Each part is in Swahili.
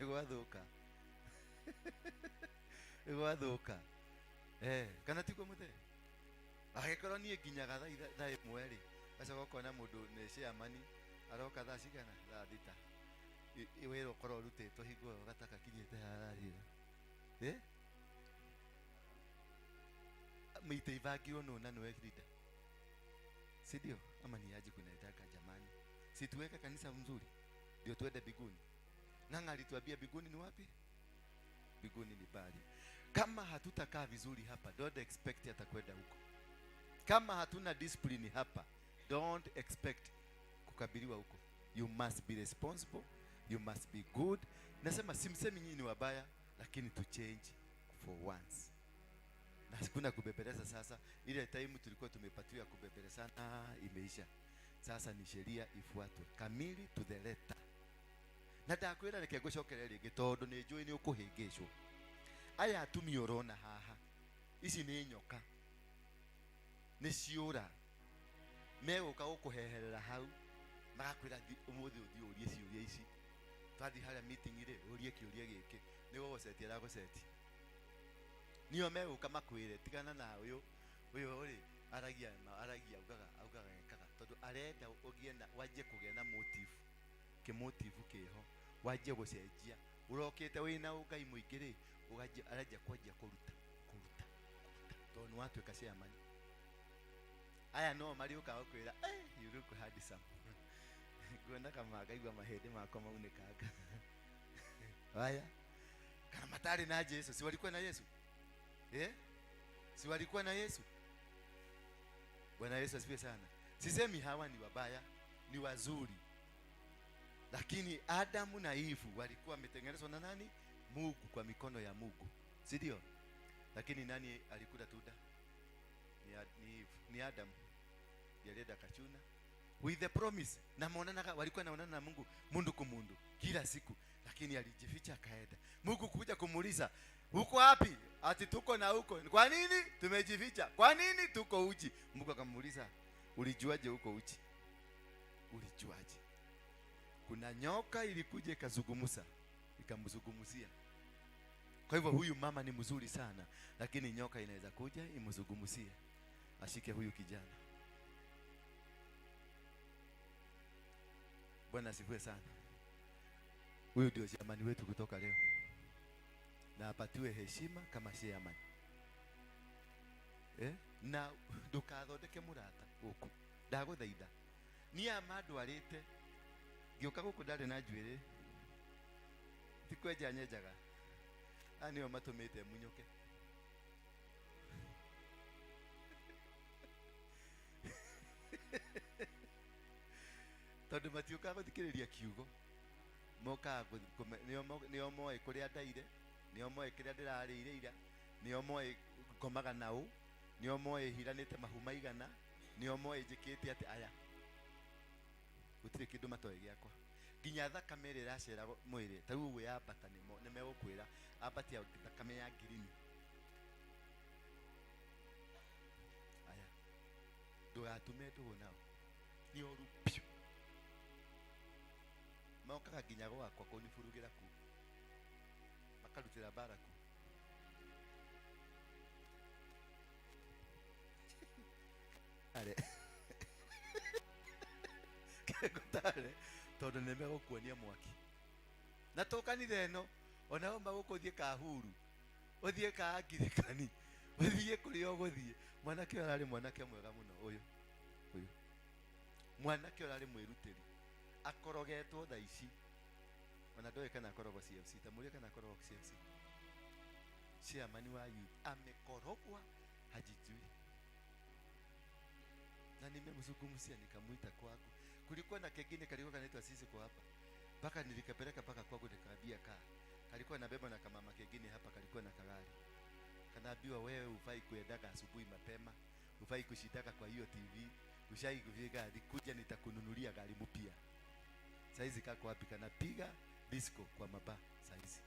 gwathũka gwathũka kana tiguo muthe agĩkorwo niĩ nginyaga thaa ĩmwe rĩ gacoka ũkona mũndũ nĩ chairman aroka thaa cigana thaa thita wĩra ũkorwo ũrutĩtwo hingo ĩyo gataka kinyĩte harĩa mĩite ivagio nuna niwe leader, si ndio? Ama ni aje kunaitaka jamani, si tuweke kanisa mzuri ndio tuende biguni. Nanga alituambia biguni ni wapi? Biguni ni bali. Kama hatutakaa vizuri hapa, don't expect atakwenda huko. Kama hatuna discipline hapa, don't expect kukabiliwa huko. You must be responsible, you must be good. Nasema simsemi nyinyi ni wabaya, lakini to change for once. Na sikuna kubebeleza sasa. Ile time tulikuwa tumepatiwa kubebelezana imeisha. Sasa ni sheria ifuatwe kamili to the letter. Na ndakwira reke gucokerera ringi tondu ni njui ni ukuhingicwo. Aya atumia urona haha, ici ni nyoka, ni ciura meguka gukuheherera hau, magakwira umuthi uthi urie ciuria ici. Twathi haria meeting ire urie kiuria giki ni guguseti ara guseti. Niyo meguka makwire tigana na uyu uri aragia ugaga ekaga tondu arenda ugie na waje kugia na motive kiho waje gucenjia urokite wina ugai muingire ugaje araja kwajia kuruta tondu watu ekashia mani aya no mari ukakwira you look handsome gwenda kama akaigwa mahede makwa maunekaga haya kana matari na Yesu, si walikuwa na Yesu si walikuwa na Yesu. Bwana Yesu asifiwe sana. Sisemi hawa ni wabaya, ni wazuri. Lakini Adamu na Eve walikuwa wametengenezwa na nani? Mungu, kwa mikono ya Mungu. Si ndio? Lakini nani alikula tunda? Ni Adamu. Yaleda kachuna with the promise. Na muonana walikuwa naonana na Mungu mundu kwa mundu kila siku, lakini alijificha akaenda. Mungu kuja kumuuliza, "Uko wapi?" Ati tuko na huko. Kwa nini tumejificha? Kwa nini tuko uchi? Mungu akamuuliza, "Ulijuaje uko uchi?" Ulijuaje? Kuna nyoka ilikuja ikazungumza, ikamzungumzia. Kwa hivyo huyu mama ni mzuri sana, lakini nyoka inaweza kuja imzungumzie. Ashike huyu kijana. Bwana asifiwe sana. Huyu ndio jamani wetu kutoka leo. Na apatiwe heshima kama chairman. Na ndukathondeke murata guku. Ndaguthaitha. Ni amandu arite. Gioka guku ndari na njuire. Tikweja nyejaga. Anio matumite munyoke. Tondu matiuka guthikiriria kiugo. Moka nio moe kuria ndaire, nio moe kiria ndirarire ira, nio moe komaga nau, nio moe hiranite mahuma igana, nio moe njikite ati aya gutire kindu matoe giakwa nginya thakame ira iracera mwiri ta riu ya bata ni megukwira abati ya thakame ya green aya ndugatume ndugu nao ni oru piu mokaga nginya gwakwa kunifurugira ku makarutira baraku ale kegotale tondu nimegũkuonia mwaki na tukanire no ona uma gukuthie kahuru uthie ka ngirikani uthie kuri oguthie mwanake arari mwanake mwega muno uyu mwanake arari mwirutiri akorogetwo tha ici ona ndoe kana akorogo CFC tamuria kana akorogo CFC chairman wa youth amekorogwa hajijui na nimemzungumzia nikamuita kwangu. Kulikuwa na kengine kalikuwa kanaitwa sisi kwa hapa. Paka nilikapeleka paka kwangu nikaambia kalikuwa na beba na kamama kengine hapa kalikuwa na kagari. Kanaambiwa wewe ufai kuendaga asubuhi mapema, ufai kushitaka kwa hiyo TV, ushai kuviga kuja nitakununulia gari mpya. Saizi kako wapi kanapiga disco kwa maba saizi.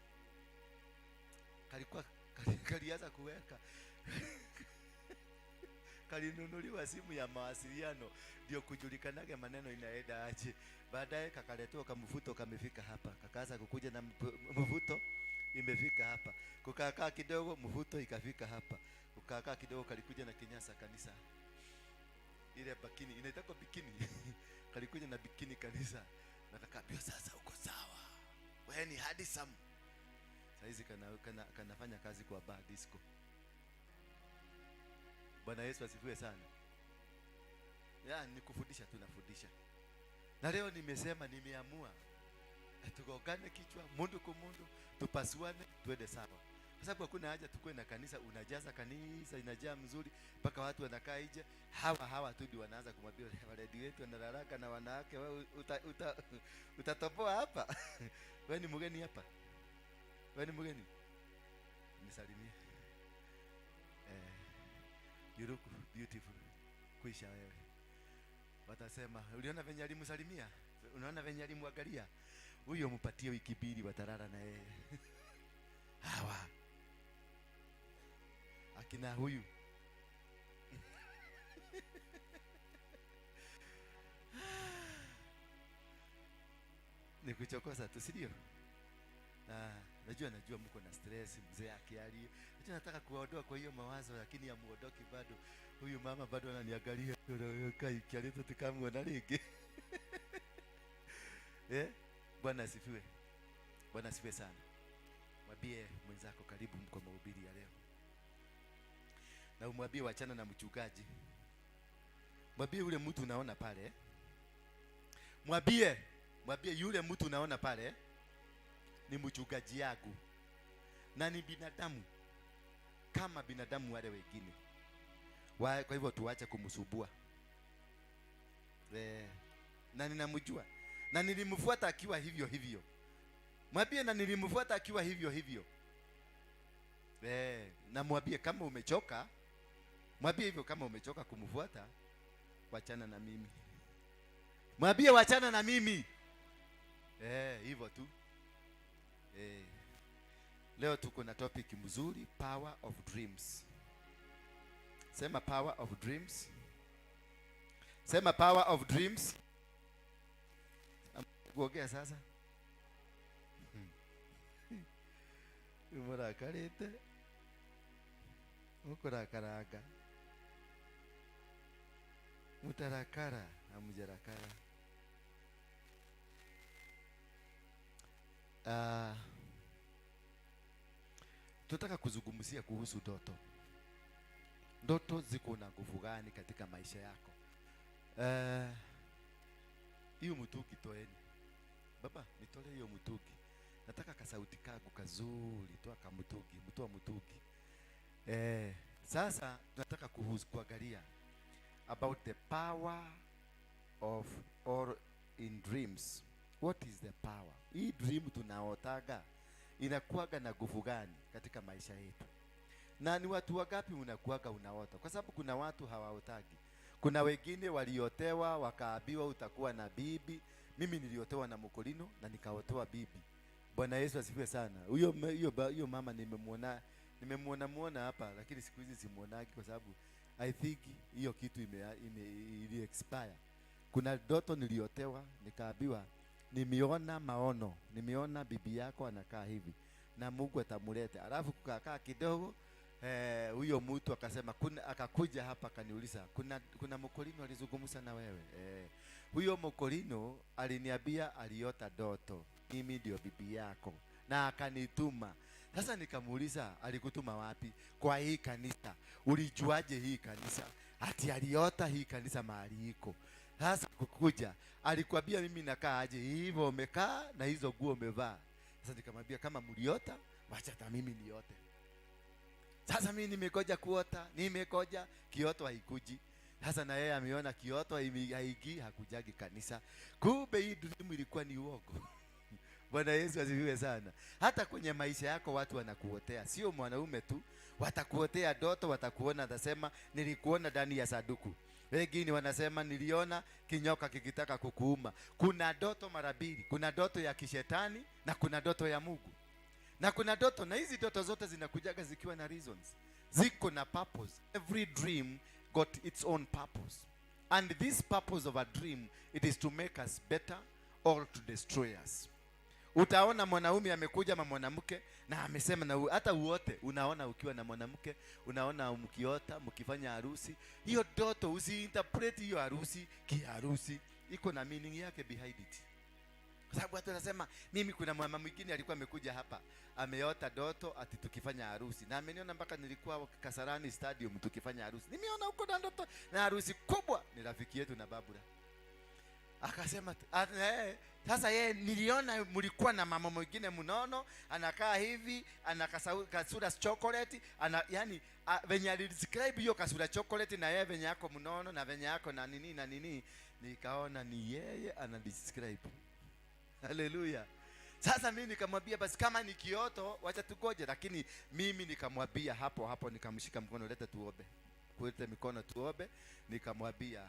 Kalikuwa kalianza kuweka Kalinunuliwa simu ya mawasiliano ndio kujulikanage maneno inaenda aje. Baadaye kakaletewa kamfuto kamefika hapa. Kakaanza kukuja na mvuto imefika hapa. Kukaa kidogo mvuto ikafika hapa. Kukaa kidogo kalikuja na kinyasa kanisa. Ile bikini inaitwa bikini. Kalikuja na bikini kanisa. Na kakapia sasa uko sawa. Wewe ni handsome. Saizi kanafanya kazi kwa bar disco. Bwana Yesu asifiwe sana. Nikufundisha tu nafundisha. Na leo nimesema nimeamua tukogane kichwa mundu kwa mundu, tupasuane tuende sawa. Kwa sababu hakuna haja tukue na kanisa unajaza kanisa inajaa mzuri mpaka watu wanakaa nje. Hawa tu ndio wanaanza kumwambia waledi wetu wanalalaka na wanawake, wewe utatoboa hapa. Wewe ni mgeni hapa. Wewe ni mgeni. Nisalimie. You look beautiful. Kuisha wewe. Watasema, uliona venye alimsalimia? Unaona venye alimwangalia? Huyo mpatie wiki mbili watalala na yeye. Hawa. Akina huyu. Nikuchokoza tu, si ndio? Najua mko na stress mzee akiali. Nataka kuondoa kwa hiyo mawazo lakini hamuondoki bado. Huyu mama bado ananiangalia kai kialito tukamwona ligi. Bwana asifiwe. Bwana asifiwe sana. Mwambie mwenzako karibu mko mahubiri ya leo. Na umwambie wachana na mchungaji. Mwambie yule mtu unaona pale. Mwambie yule mtu unaona pale ni mchungaji yangu. Na ni binadamu kama binadamu wale wengine. Kwa hivyo tuache kumsubua. Na ninamjua. Na nilimfuata akiwa hivyo. Mwambie na nilimfuata akiwa hivyo. Na mwambie kama umechoka, mwambie hivyo kama umechoka kumfuata, wachana na mimi. Mwambie wachana na mimi. Hivyo tu. Leo tuko na topic mzuri, power of dreams. Sema power of dreams. Sema power of dreams. Kuongea sasa. Umurakarete. Mukurakaraga. Mutarakara, amujarakara. Tutaka kuzungumzia kuhusu ndoto. Ndoto ziko na nguvu gani katika maisha yako? Hiyo mtuki toeni. Baba, nitole hiyo mtuki. Nataka kasauti kangu kazuri, toa kamtuki, mtoa mtuki. Sasa tunataka kuangalia about the power of or in dreams. What is the power? Hii dream tunaotaga inakuaga na nguvu gani katika maisha yetu? Na ni watu wangapi unakuaga unaota? Kwa sababu kuna watu hawaotagi. Kuna wengine waliotewa wakaambiwa utakuwa na bibi. Mimi niliotewa na mkolino na nikaotewa bibi. Bwana Yesu asifiwe sana. Huyo mama nimemuona hapa lakini siku hizi simuonagi kwa sababu I think hiyo kitu ili expire. Kuna ndoto niliotewa nikaambiwa nimeona maono, nimeona bibi yako anakaa hivi na Mungu atamuleta. Alafu kukaa kidogo huyo mtu akasema akakuja hapa akaniuliza kuna mkolino alizungumza na wewe. Huyo mkolino aliniambia aliota ndoto mimi ndio bibi yako na akanituma. Sasa nikamuuliza alikutuma wapi? Kwa hii kanisa. Ulijuaje hii kanisa? Ati aliota hii kanisa mahali iko. Sasa kukuja alikwambia mimi nakaa aje hivyo umekaa na hizo nguo umevaa. Sasa nikamwambia kama mliota wacha hata mimi niote. Sasa mimi nimekoja kuota, nimekoja kioto haikuji. Sasa na yeye ameona kioto haigi hakujagi kanisa. Kumbe hii dream ilikuwa ni uongo. Bwana Yesu asifiwe sana. Hata kwenye maisha yako watu wanakuotea, sio mwanaume tu, watakuotea ndoto, watakuona atasema nilikuona ndani ya saduku. Wengine wanasema niliona kinyoka kikitaka kukuuma. Kuna ndoto mara mbili, kuna ndoto ya kishetani na kuna ndoto ya Mungu. Na kuna ndoto, na hizi ndoto zote zinakujaga zikiwa na reasons. Ziko na purpose. Every dream got its own purpose. And this purpose of a dream, it is to make us better or to destroy us. Utaona mwanaume amekuja na mwanamke na amesema, na hata uote unaona ukiwa na mwanamke, unaona mkiota mkifanya harusi, hiyo ndoto usiinterpret hiyo harusi kiharusi, iko na meaning yake behind it. Kwa sababu watu wanasema, mimi kuna mama mwingine alikuwa amekuja hapa, ameota ndoto ati tukifanya harusi, na ameniona mpaka nilikuwa Kasarani Stadium tukifanya harusi. Nimeona huko na ndoto na harusi kubwa, ni rafiki yetu na Babura. Akasema sasa yeye niliona mlikuwa na mama mwingine mnono, anakaa hivi, ana kasura chocolate, yani venye describe hiyo kasura chocolate na yeye venye yako mnono na venye yako na nini, nikaona ni yeye ana describe. Haleluya. Sasa mimi nikamwambia basi kama ni kioto wacha tugoje, lakini mimi nikamwambia hapo nikamshika mkono, leta tuombe. Kuleta mikono tuombe, nikamwambia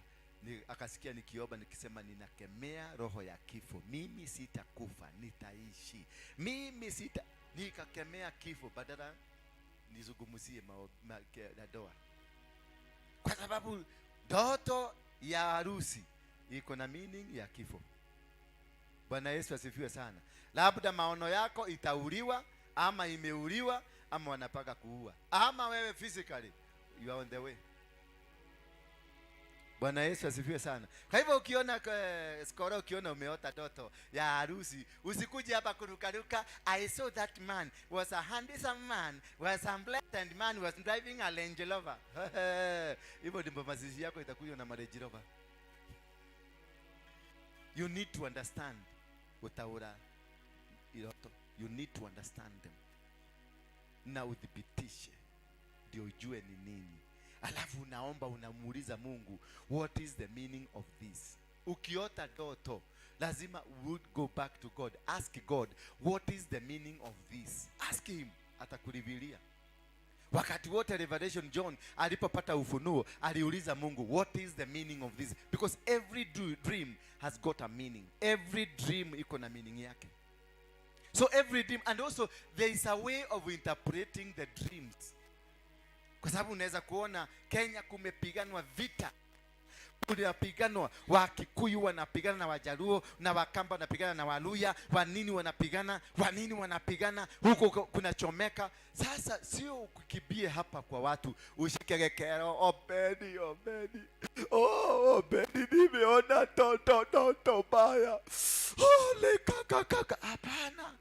akasikia nikiomba nikisema, ninakemea roho ya kifo, mimi sitakufa, nitaishi. Nikakemea kifo badala nizungumzie doa. Kwa sababu ndoto ya harusi iko na meaning ya kifo. Bwana Yesu asifiwe sana. Labda maono yako itauliwa ama imeuliwa ama wanapaka kuua, ama wewe physically you are on the way. Bwana Yesu asifiwe sana. Kwa hivyo ukiona skoro, ukiona umeota ndoto ya harusi, usikuje hapa kurukaruka, I saw that man was a handsome man, was a blessed man, was driving a Range Rover. Hivyo ndipo mazishi yako itakuja na Range Rover. You need to understand utaura iroto. You need to understand them. Na udhibitishe ndio ujue ni nini. Alafu unaomba, unamuuliza Mungu, what is the meaning of this? Ukiota ndoto lazima would go back to God. Ask God, what is the meaning of this? Ask him, atakurevealia. Wakati wote Revelation John alipopata ufunuo aliuliza Mungu, what is the meaning of this? Because every dream has got a meaning. Every dream iko na meaning yake. So every dream, and also there is a way of interpreting the dreams. Kwa sababu unaweza kuona Kenya kumepiganwa vita. Kunapiganwa Wakikuyu wanapigana na Wajaluo, na Wakamba wanapigana na Waluya, wanini wanapigana, huko kuna chomeka. Sasa sio ukibie hapa kwa watu ushikekero, obedi. Obedi nimeona toto baya. Ole kaka. Hapana.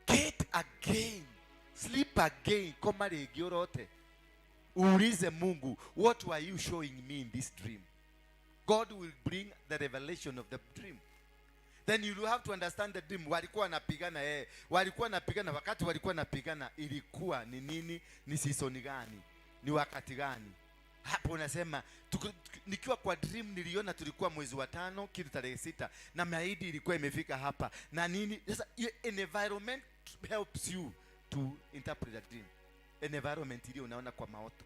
Get again. Sleep again. Koma regio rote. Uulize Mungu, what were you showing me in this dream? God will bring the revelation of the dream. Then you have to understand the dream. Walikuwa napigana, wakati walikuwa napigana ilikuwa ni nini, ni season gani, ni wakati gani? Hapo unasema nikiwa kwa dream niliona tulikuwa mwezi wa 5 kitu tarehe 6 na maidi ilikuwa imefika hapa na nini. Sasa an environment helps you to interpret the dream. Environment ile unaona kwa maoto,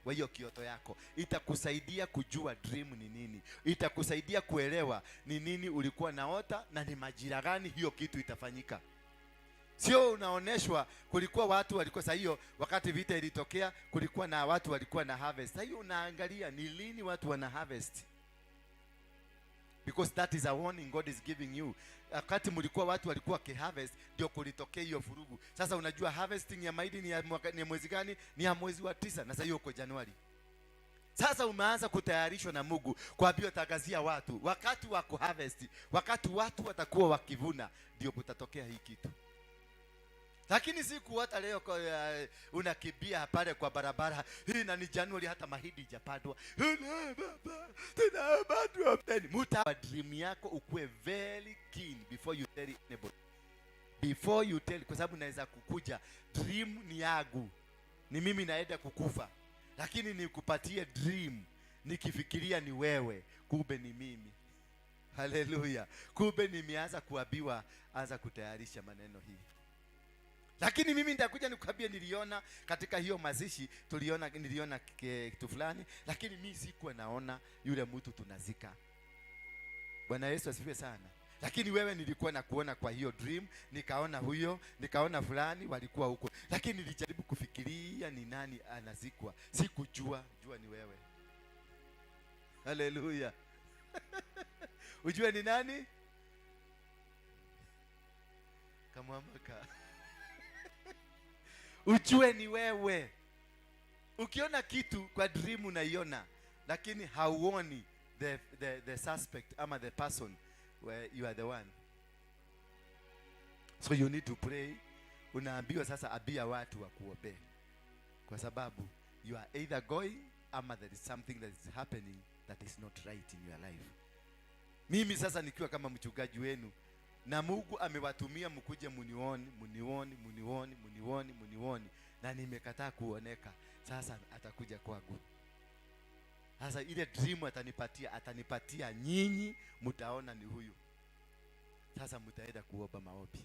kwa hiyo kioto yako itakusaidia kujua dream ni nini, itakusaidia kuelewa ni nini ulikuwa naota na ni majira gani hiyo kitu itafanyika. Sio unaoneshwa kulikuwa watu walikuwa saa hiyo wakati vita ilitokea, kulikuwa na watu walikuwa na harvest. Sasa hiyo unaangalia ni lini watu wana harvest, because that is a warning God is giving you. Wakati mlikuwa watu walikuwa kiharvest ndio kulitokea hiyo furugu. Sasa unajua harvesting ya mahindi ni mwezi gani? Ni ya mwezi wa 9, na sasa hiyo uko Januari. Sasa umeanza kutayarishwa na Mungu kwa hiyo tangazia watu wakati wa kuharvest, wakati watu watakuwa wakivuna ndio kutatokea hii kitu. Lakini siku hata leo unakimbia pale kwa barabara hii na ni Januari hata mahindi hajapandwa. Muta dream yako ukue very keen before you tell anybody. Before you tell, kwa sababu naweza kukuja dream ni yangu, ni mimi naenda kukufa, lakini nikupatie dream nikifikiria ni wewe, kumbe ni mimi. Haleluya. Kumbe nimeanza kuambiwa anza kutayarisha maneno hii. Lakini mimi nitakuja nikuambia niliona katika hiyo mazishi niliona kitu fulani, lakini mimi sikuwa naona yule mtu tunazika. Bwana Yesu asifiwe sana. Lakini wewe nilikuwa na kuona kwa hiyo dream, nikaona huyo, nikaona fulani walikuwa huko. Lakini nilijaribu kufikiria ni nani anazikwa. Sikujua ni wewe. Haleluya. Ujue ni nani? Kamwamaka. Ujue ni wewe. Ukiona kitu kwa dream unaiona, lakini hauoni the suspect ama the person where you are the one. So you need to pray. Unaambiwa sasa abia watu wa kuombea, kwa sababu you are either going ama there is something that is happening that is not right in your life. Mimi sasa nikiwa kama mchungaji wenu, na Mungu amewatumia mkuje munioni, na nimekataa kuoneka. Sasa atakuja kwangu. Sasa ile dream atanipatia nyinyi, mtaona ni huyu. Sasa mtaenda kuomba maombi,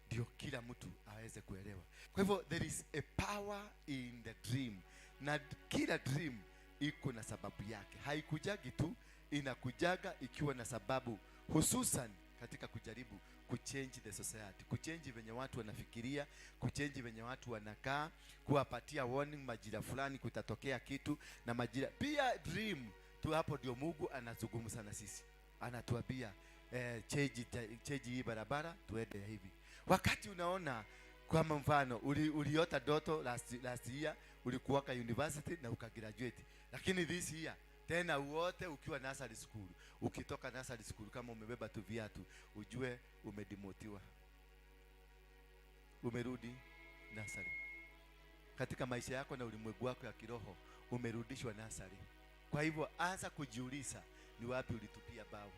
ndio kila mtu aweze kuelewa. Kwa hivyo there is a power in the dream, na kila dream iko na sababu yake. Haikujagi tu, inakujaga ikiwa na sababu, hususan katika kujaribu kuchange the society, kuchange venye watu wanafikiria, kuchange venye watu wanakaa, kuwapatia warning majira fulani kutatokea kitu na majira. Pia dream tu, hapo ndio Mungu anazungumza na sisi, anatuambia change hii barabara tuende hivi. Wakati unaona kwa mfano uliota doto last year, ulikuwa ka university na ukagraduate, lakini this year tena uote ukiwa nursery school. Ukitoka nursery school kama umebeba tu viatu, ujue umedemotiwa, umerudi nursery. Katika maisha yako na ulimwengu wako ya kiroho umerudishwa nursery. Kwa hivyo anza kujiuliza ni wapi ulitupia bao.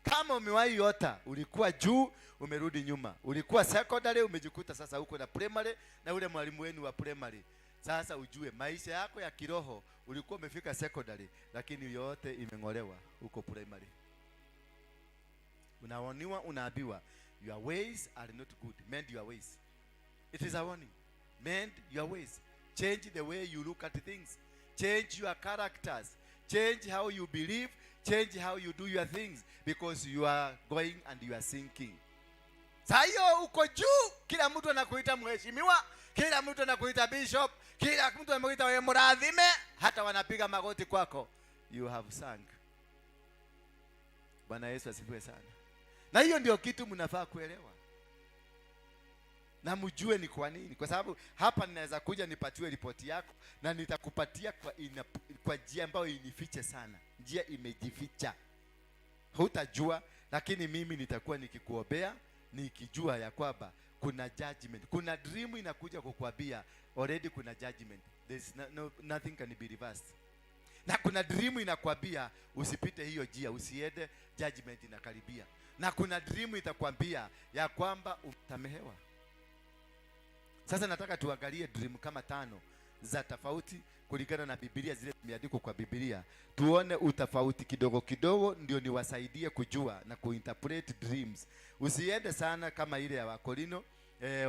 Kama umewahi yota ulikuwa juu, umerudi nyuma. Ulikuwa secondary, umejikuta sasa uko na primary na ule mwalimu wenu wa primary. Sasa ujue maisha yako ya kiroho, ulikuwa umefika secondary, lakini yote imeng'olewa huko primary. Unaoniwa, unaambiwa your ways are not good, mend your ways. It is a warning. Mend your ways. Change the way you look at things. Change your characters. Change how you believe. Change how you do your things, because you are going and you are sinking. Sayo uko juu, kila mtu anakuita mheshimiwa, kila mtu anakuita bishop, kila mtu anakuita wewe mradhime, hata wanapiga magoti kwako. You have sunk. Bwana Yesu asifiwe sana. Na hiyo ndio kitu mnafaa kuelewa, na mjue ni kwa nini. Kwa sababu hapa ninaweza kuja nipatiwe ripoti yako, na nitakupatia kwa njia ambayo inifiche sana, njia imejificha, hutajua. Lakini mimi nitakuwa nikikuombea nikijua ya kwamba kuna judgment, kuna dream inakuja kukuambia already kuna judgment. There's nothing can be reversed. Na kuna dream inakwambia usipite hiyo njia, usiende, judgment inakaribia. Na kuna dream itakwambia ya kwamba utamehewa. Sasa nataka tuangalie dream kama 5 za tofauti kulingana na Biblia, zile zimeandikwa kwa Biblia. Tuone utofauti kidogo kidogo, ndio niwasaidie kujua na kuinterpret dreams. Usiende sana kama ile ya Wakorino,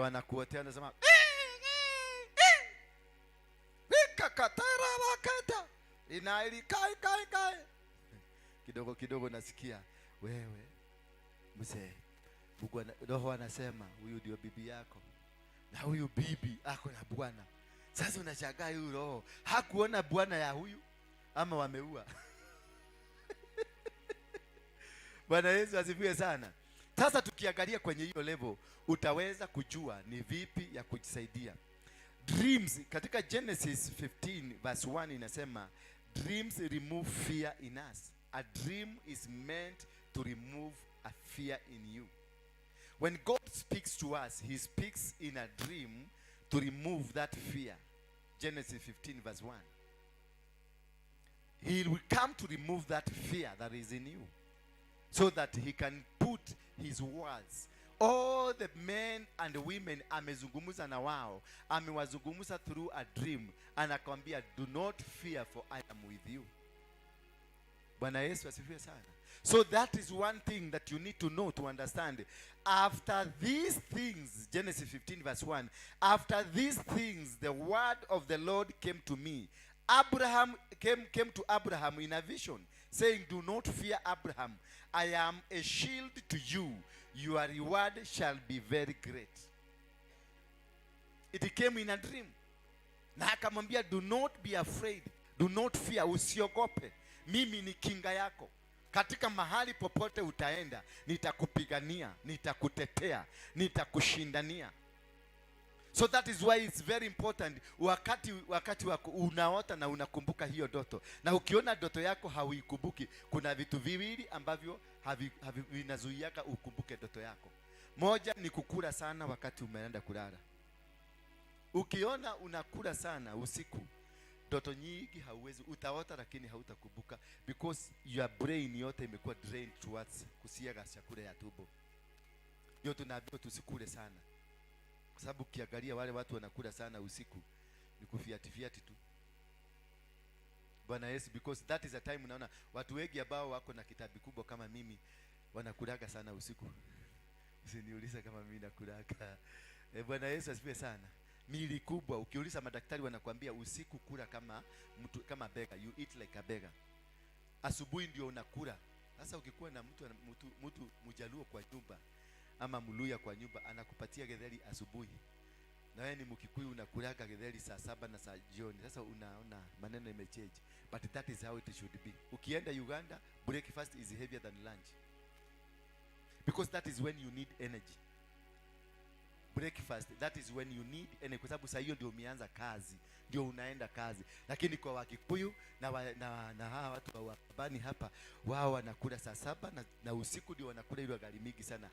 wanakuotea nasema kakatara wakata inaili kai kidogo kidogo. Nasikia wewe mzee, Mungu roho anasema huyu ndio bibi yako, na huyu bibi ako na bwana. Sasa unashangaa huyu roho hakuona bwana ya huyu ama wameua. Bwana Yesu asifiwe sana. Sasa tukiangalia kwenye hiyo level, utaweza kujua ni vipi ya kujisaidia. Dreams katika Genesis 15 verse 1 inasema dreams remove fear in us. A dream is meant to remove a fear in you. When God speaks to us, he speaks in a dream to remove that fear. Genesis 15 verse 1. He will come to remove that fear that is in you, so that he can put his words. All the men and women amezungumza na wao, amewazungumza through a dream, anakwambia do not fear for I am with you. Bwana Yesu asifiwe sana. So that is one thing that you need to know, to understand. After these things, Genesis 15 verse 1, after these things the word of the Lord came to me. Abraham came to Abraham in a vision, saying, do not fear, Abraham. I am a shield to you. Your reward shall be very great. It came in a dream. Na akamwambia, do not be afraid. Do not fear, usiogope. Mimi ni kinga yako. Katika mahali popote utaenda, nitakupigania, nitakutetea, nitakushindania. So that is why it's very important wakati wako unaota na unakumbuka hiyo ndoto. Na ukiona ndoto yako hauikumbuki, kuna vitu viwili ambavyo vinazuiaka ukumbuke ndoto yako. Moja ni kukula sana wakati umeenda kulala. Ukiona unakula sana usiku, ndoto nyingi hauwezi, utaota lakini hautakumbuka, because your brain yote imekuwa drained towards kusiaga chakula ya tumbo. Ndio tunaambiwa tusikule sana, kwa sababu ukiangalia wale watu wanakula sana usiku ni kufiati tu. Bwana Yesu, because that is a time unaona watu wengi ambao wako na kitabu kubwa kama mimi wanakulaga sana usiku. Usiniulize kama mimi nakulaga. Bwana Yesu asifiwe sana. Mili kubwa, ukiuliza madaktari wanakuambia usiku kula kama mtu, kama beggar, you eat like a beggar. Asubuhi ndio unakula. Sasa ukikuwa na mtu mjaluo kwa nyumba ama mluya kwa nyumba, anakupatia githeri asubuhi, na wewe ni Mkikuyu unakulaga githeri saa 7 na saa jioni. Sasa unaona maneno imechange, but that is how it should be. Ukienda Uganda, breakfast is heavier than lunch, because that is when you need energy. Breakfast, that is when you need energy, kwa sababu saa hiyo ndio umeanza kazi, ndio unaenda kazi. Lakini kwa Wakikuyu na hawa watu wa Wakabani hapa, wao wanakula saa 7 na usiku ndio wanakula ile gari mingi sana.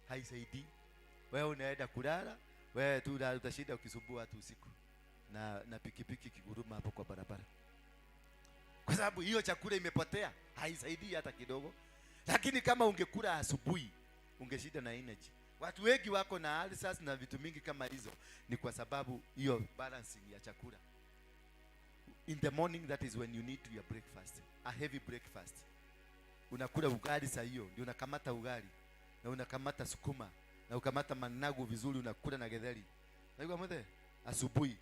Haisaidii. Wewe unaenda kulala, wewe tu utashinda ukisumbua watu usiku na pikipiki kiguruma hapo kwa barabara, kwa sababu hiyo chakula imepotea. Haisaidii hata kidogo. Lakini kama ungekula asubuhi, ungeshinda na energy. Watu wengi wako na ulcers na vitu mingi kama hizo, ni kwa sababu hiyo balancing ya chakula. In the morning, that is when you need your breakfast, a heavy breakfast. Unakula ugali saa hiyo, ndio unakamata ugali na unakamata sukuma na ukamata managu vizuri, unakula na getheri. Naikuwa mwe asubuhi.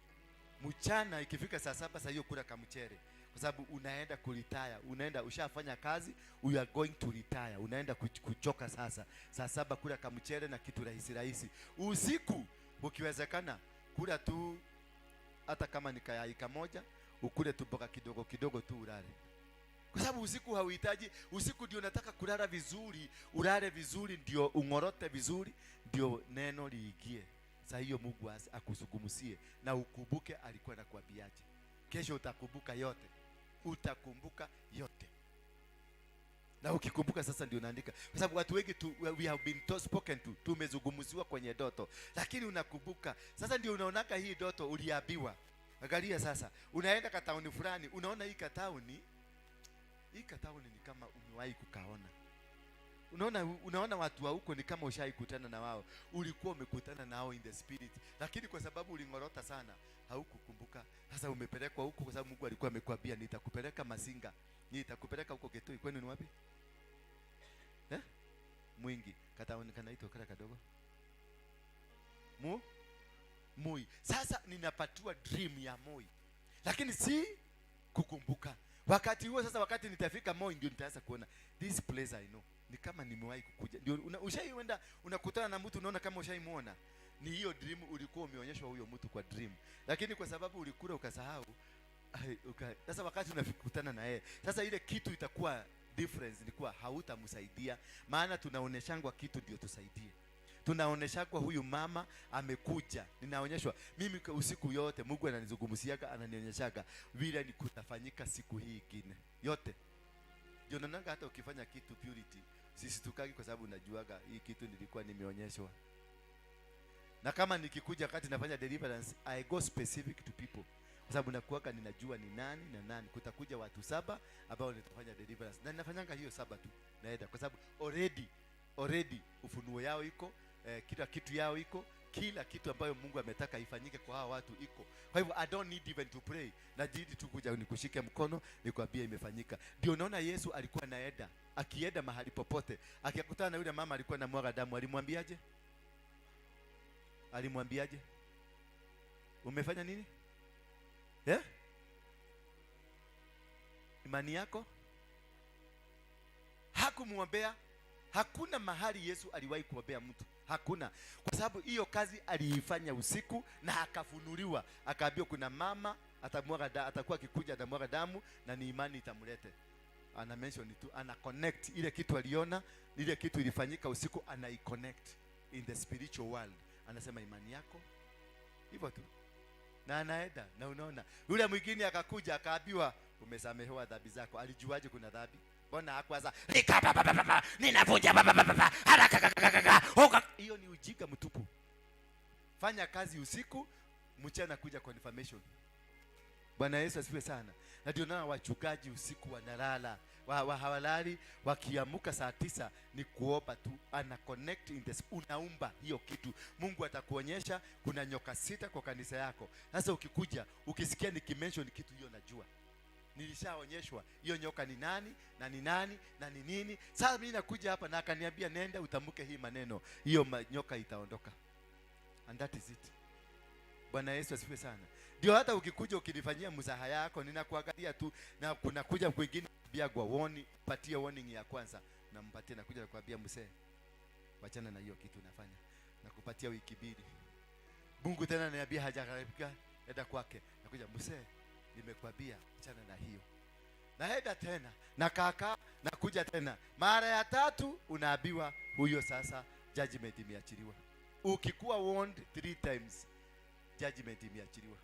Mchana ikifika saa 7 saa hiyo kula kamchere, kwa sababu unaenda kuretire, unaenda ushafanya kazi, you are going to retire, unaenda kuchoka sasa. Saa 7 kula kamchere na kitu rahisi. Usiku ukiwezekana kula tu, hata kama ni kayai kamoja, ukule tu boga kidogo tu ulale. Kwa sababu usiku hauhitaji, usiku ndio unataka kulala vizuri, ulale vizuri, ndio ungorote vizuri, ndio neno liingie. Saa hiyo Mungu akuzungumzie na ukumbuke alikuwa anakuambiaje. Kesho utakumbuka yote. Na ukikumbuka sasa ndio unaandika. Kwa sababu watu wengi we have been spoken to, tumezungumziwa kwenye ndoto, lakini unakumbuka. Sasa ndio unaonaka hii ndoto uliambiwa. Angalia sasa, unaenda katauni fulani, unaona hii katauni ni kama umewahi kukaona. Unaona watu wa huko ni kama ushaikutana na wao, ulikuwa umekutana nao in the spirit, lakini kwa sababu ulingorota sana haukukumbuka. Sasa umepelekwa huko kwa sababu Mungu alikuwa amekwambia nitakupeleka Masinga, nitakupeleka huko Getoi. Kwani ni wapi? Mwingi, kataoni kanaitwa kala kadogo. Moi. Sasa ninapatiwa dream ya Moi, lakini si kukumbuka. Wakati huo sasa, wakati nitafika Moi ndio nitaanza kuona this place I know. Ni kama nimewahi kukuja. Ndio ushaienda unakutana na mtu unaona kama ushaimuona. Ni hiyo dream ulikuwa umeonyeshwa huyo mtu kwa dream. Lakini kwa sababu ulikula ukasahau, sasa wakati unafikutana na yeye, sasa ile kitu itakuwa difference, ni kuwa hautamsaidia. Maana tunaoneshangwa kitu ndio tusaidie. Tunaoneshangwa huyu mama amekuja, ninaonyeshwa mimi usiku yote Mungu ananizungumziaga, ananionyeshaga vile ni kutafanyika siku hii nyingine yote. Ndio naonanga hata ukifanya kitu purity sisi tukagi, kwa sababu najuaga hii kitu nilikuwa nimeonyeshwa. Na kama nikikuja wakati nafanya deliverance, I go specific to people, kwa sababu nakuaga ninajua ni nani na nani. Kutakuja watu 7 ambao nitafanya deliverance, na ninafanyanga hiyo 7 tu naenda, kwa sababu already ufunuo yao iko, kila kitu yao iko, kila kitu ambayo Mungu ametaka ifanyike kwa hao watu iko. Kwa hivyo I don't need even to pray, najidi tu kuja nikushike mkono nikwambie imefanyika. Ndio unaona Yesu alikuwa anaenda, akienda mahali popote, akikutana na yule mama alikuwa na mwaga damu, alimwambiaje? Umefanya nini? Imani yako? Hakumwombea. Hakuna mahali Yesu aliwahi kuombea mtu. Hakuna. Kwa sababu hiyo kazi aliifanya usiku na akafunuliwa. Akaambiwa kuna mama atakuwa akikuja anamwaga damu, na ni imani itamlete. Ana mention tu, ana connect ile kitu aliona, ile kitu ilifanyika usiku, ana connect in the spiritual world. Anasema imani yako hivyo tu, na anaenda. Na unaona yule mwingine akakuja akaambiwa umesamehewa dhambi zako. Alijuaje kuna dhambi? Mbona hakuanza ninavunja haraka? Hiyo ni ujinga mtupu. Fanya kazi usiku, mchana kuja confirmation. Bwana Yesu asifiwe sana. Na ndio naona wachungaji usiku wanalala, hawalali, wakiamuka saa 9 ni kuomba tu, ana connect in this, unaumba hiyo kitu. Mungu atakuonyesha kuna nyoka 6 kwa kanisa yako. Sasa ukikuja ukisikia nikimention kitu hiyo, najua nilishaonyeshwa hiyo nyoka ni nani na ni nani na ni nini. Sasa mimi nakuja hapa na akaniambia nenda utamke hii maneno, hiyo nyoka itaondoka, and that is it. Bwana Yesu asifiwe sana. Ndio hata ukikuja ukinifanyia mzaha yako, ninakuangalia tu, na kuna kuja kwingine biagwa warning, patia warning ya kwanza, na mpatie na kuja nakwambia msee, wachana na hiyo kitu unafanya, na kupatia wiki 2. Mungu tena ananiambia hajakaribika, enda kwake, nakuja msee, nimekwambia achana na hiyo. Naenda tena na kaka, nakuja tena mara ya 3, unaambiwa huyo sasa judgment imeachiliwa. Ukikuwa warned 3 times, judgment imeachiliwa.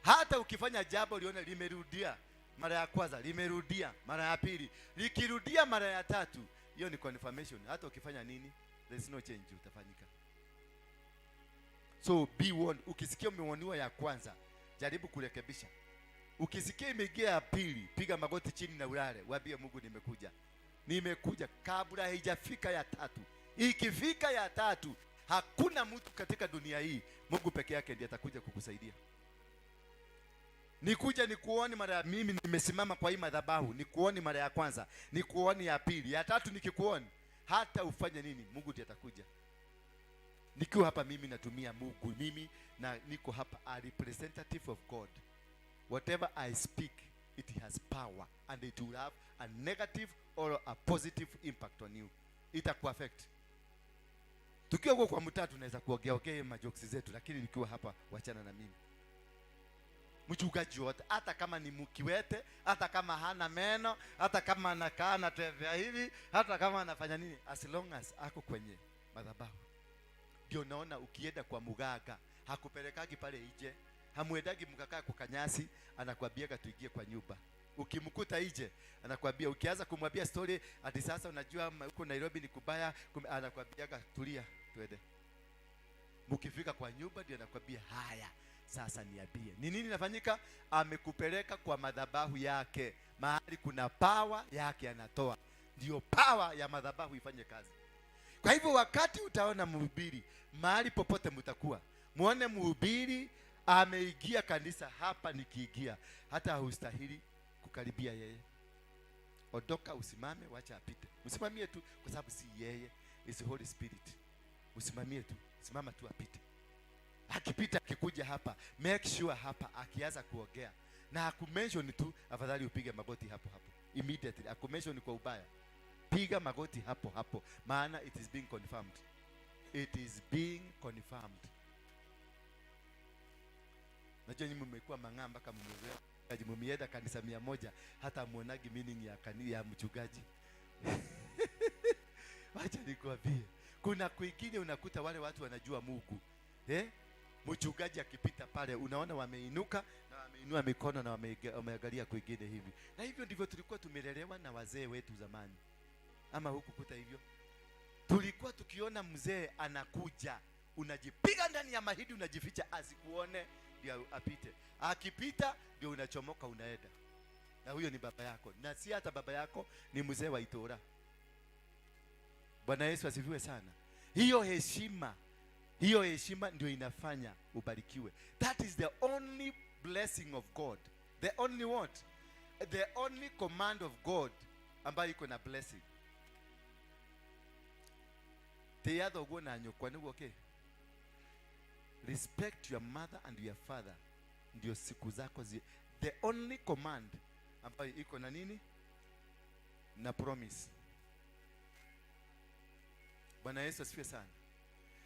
Hata ukifanya jambo lione limerudia mara ya kwanza, limerudia mara ya pili, likirudia mara ya 3, hiyo ni confirmation. Hata ukifanya nini, there is no change utafanyika. So be warned. Ukisikia umewoniwa ya kwanza, jaribu kurekebisha. Ukisikia imeingia ya pili, piga magoti chini na ulale, waambie Mungu nimekuja kabla haijafika ya 3. Ikifika ya 3, hakuna mtu katika dunia hii, Mungu peke yake ndiye atakuja kukusaidia. Nikuja nikuone mara ya mimi nimesimama kwa hii madhabahu, nikuone mara ya kwanza, nikuone ya pili, ya 3 nikikuone, hata ufanye nini, Mungu ndiye atakuja. Nikiwa hapa mimi natumia Mungu, mimi na niko hapa a representative of God. Whatever I speak, it has power and it will have a negative or a positive impact on you. Itaku affect. Tukiwa kwa mtaa tunaweza kuongea majokes zetu, lakini nikiwa hapa wachana na mimi. Mchungaji wote, hata kama ni mkiwete, hata kama hana meno, hata kama anakaa na tevya hivi, hata kama anafanya nini, as long as ako kwenye madhabahu. Ndio naona ukienda kwa muganga, hakupelekagi pale nje, hamuendagi mkakaa kwa kanyasi, anakuambiaga tuingie kwa nyumba. Ukimkuta nje, anakuambia, ukianza kumwambia story hadi sasa unajua huko Nairobi ni kubaya, anakuambiaga tulia, twende. Mkifika kwa nyumba ndio anakuambia haya, sasa niambie ni nini nafanyika. Amekupeleka kwa madhabahu yake, mahali kuna power yake anatoa, ndio power ya madhabahu ifanye kazi. Kwa hivyo wakati utaona mhubiri mahali popote mtakuwa, muone mhubiri ameingia kanisa hapa, nikiingia hata hustahili kukaribia yeye. Ondoka, usimame, wacha apite. Usimamie tu, kwa sababu si yeye, is the Holy Spirit. Usimamie tu, simama tu apite. Akipita akikuja hapa, make sure hapa akianza kuongea na akumention tu, afadhali upige magoti hapo hapo immediately. Akumention kwa ubaya, piga magoti hapo hapo, maana it is being confirmed. It is being confirmed. Najua nyinyi mmekuwa mang'amba kama mmeenda kanisa 100 hata muonagi meaning ya mchungaji. Acha nikwambie, kuna kwingine unakuta wale watu wanajua Mungu. Mchungaji akipita pale unaona wameinuka na wameinua mikono na wameangalia kwingine hivi. Na hivyo ndivyo tulikuwa tumelelewa na wazee wetu zamani. Ama hukukuta hivyo? Tulikuwa tukiona mzee anakuja, unajipiga ndani ya mahidi, unajificha asikuone ndio apite. Akipita ndio unachomoka unaenda. Na huyo ni baba yako. Na si hata baba yako, ni mzee wa Itora. Bwana Yesu asifiwe sana. Hiyo heshima ndio inafanya ubarikiwe. That is the only blessing of God. The only what? The only command of God ambayo iko na blessing. Teyado gona nyokwa ni okay. Respect your mother and your father. Ndio siku zako the only command ambayo iko na nini? Na promise. Bwana Yesu asifiwe sana.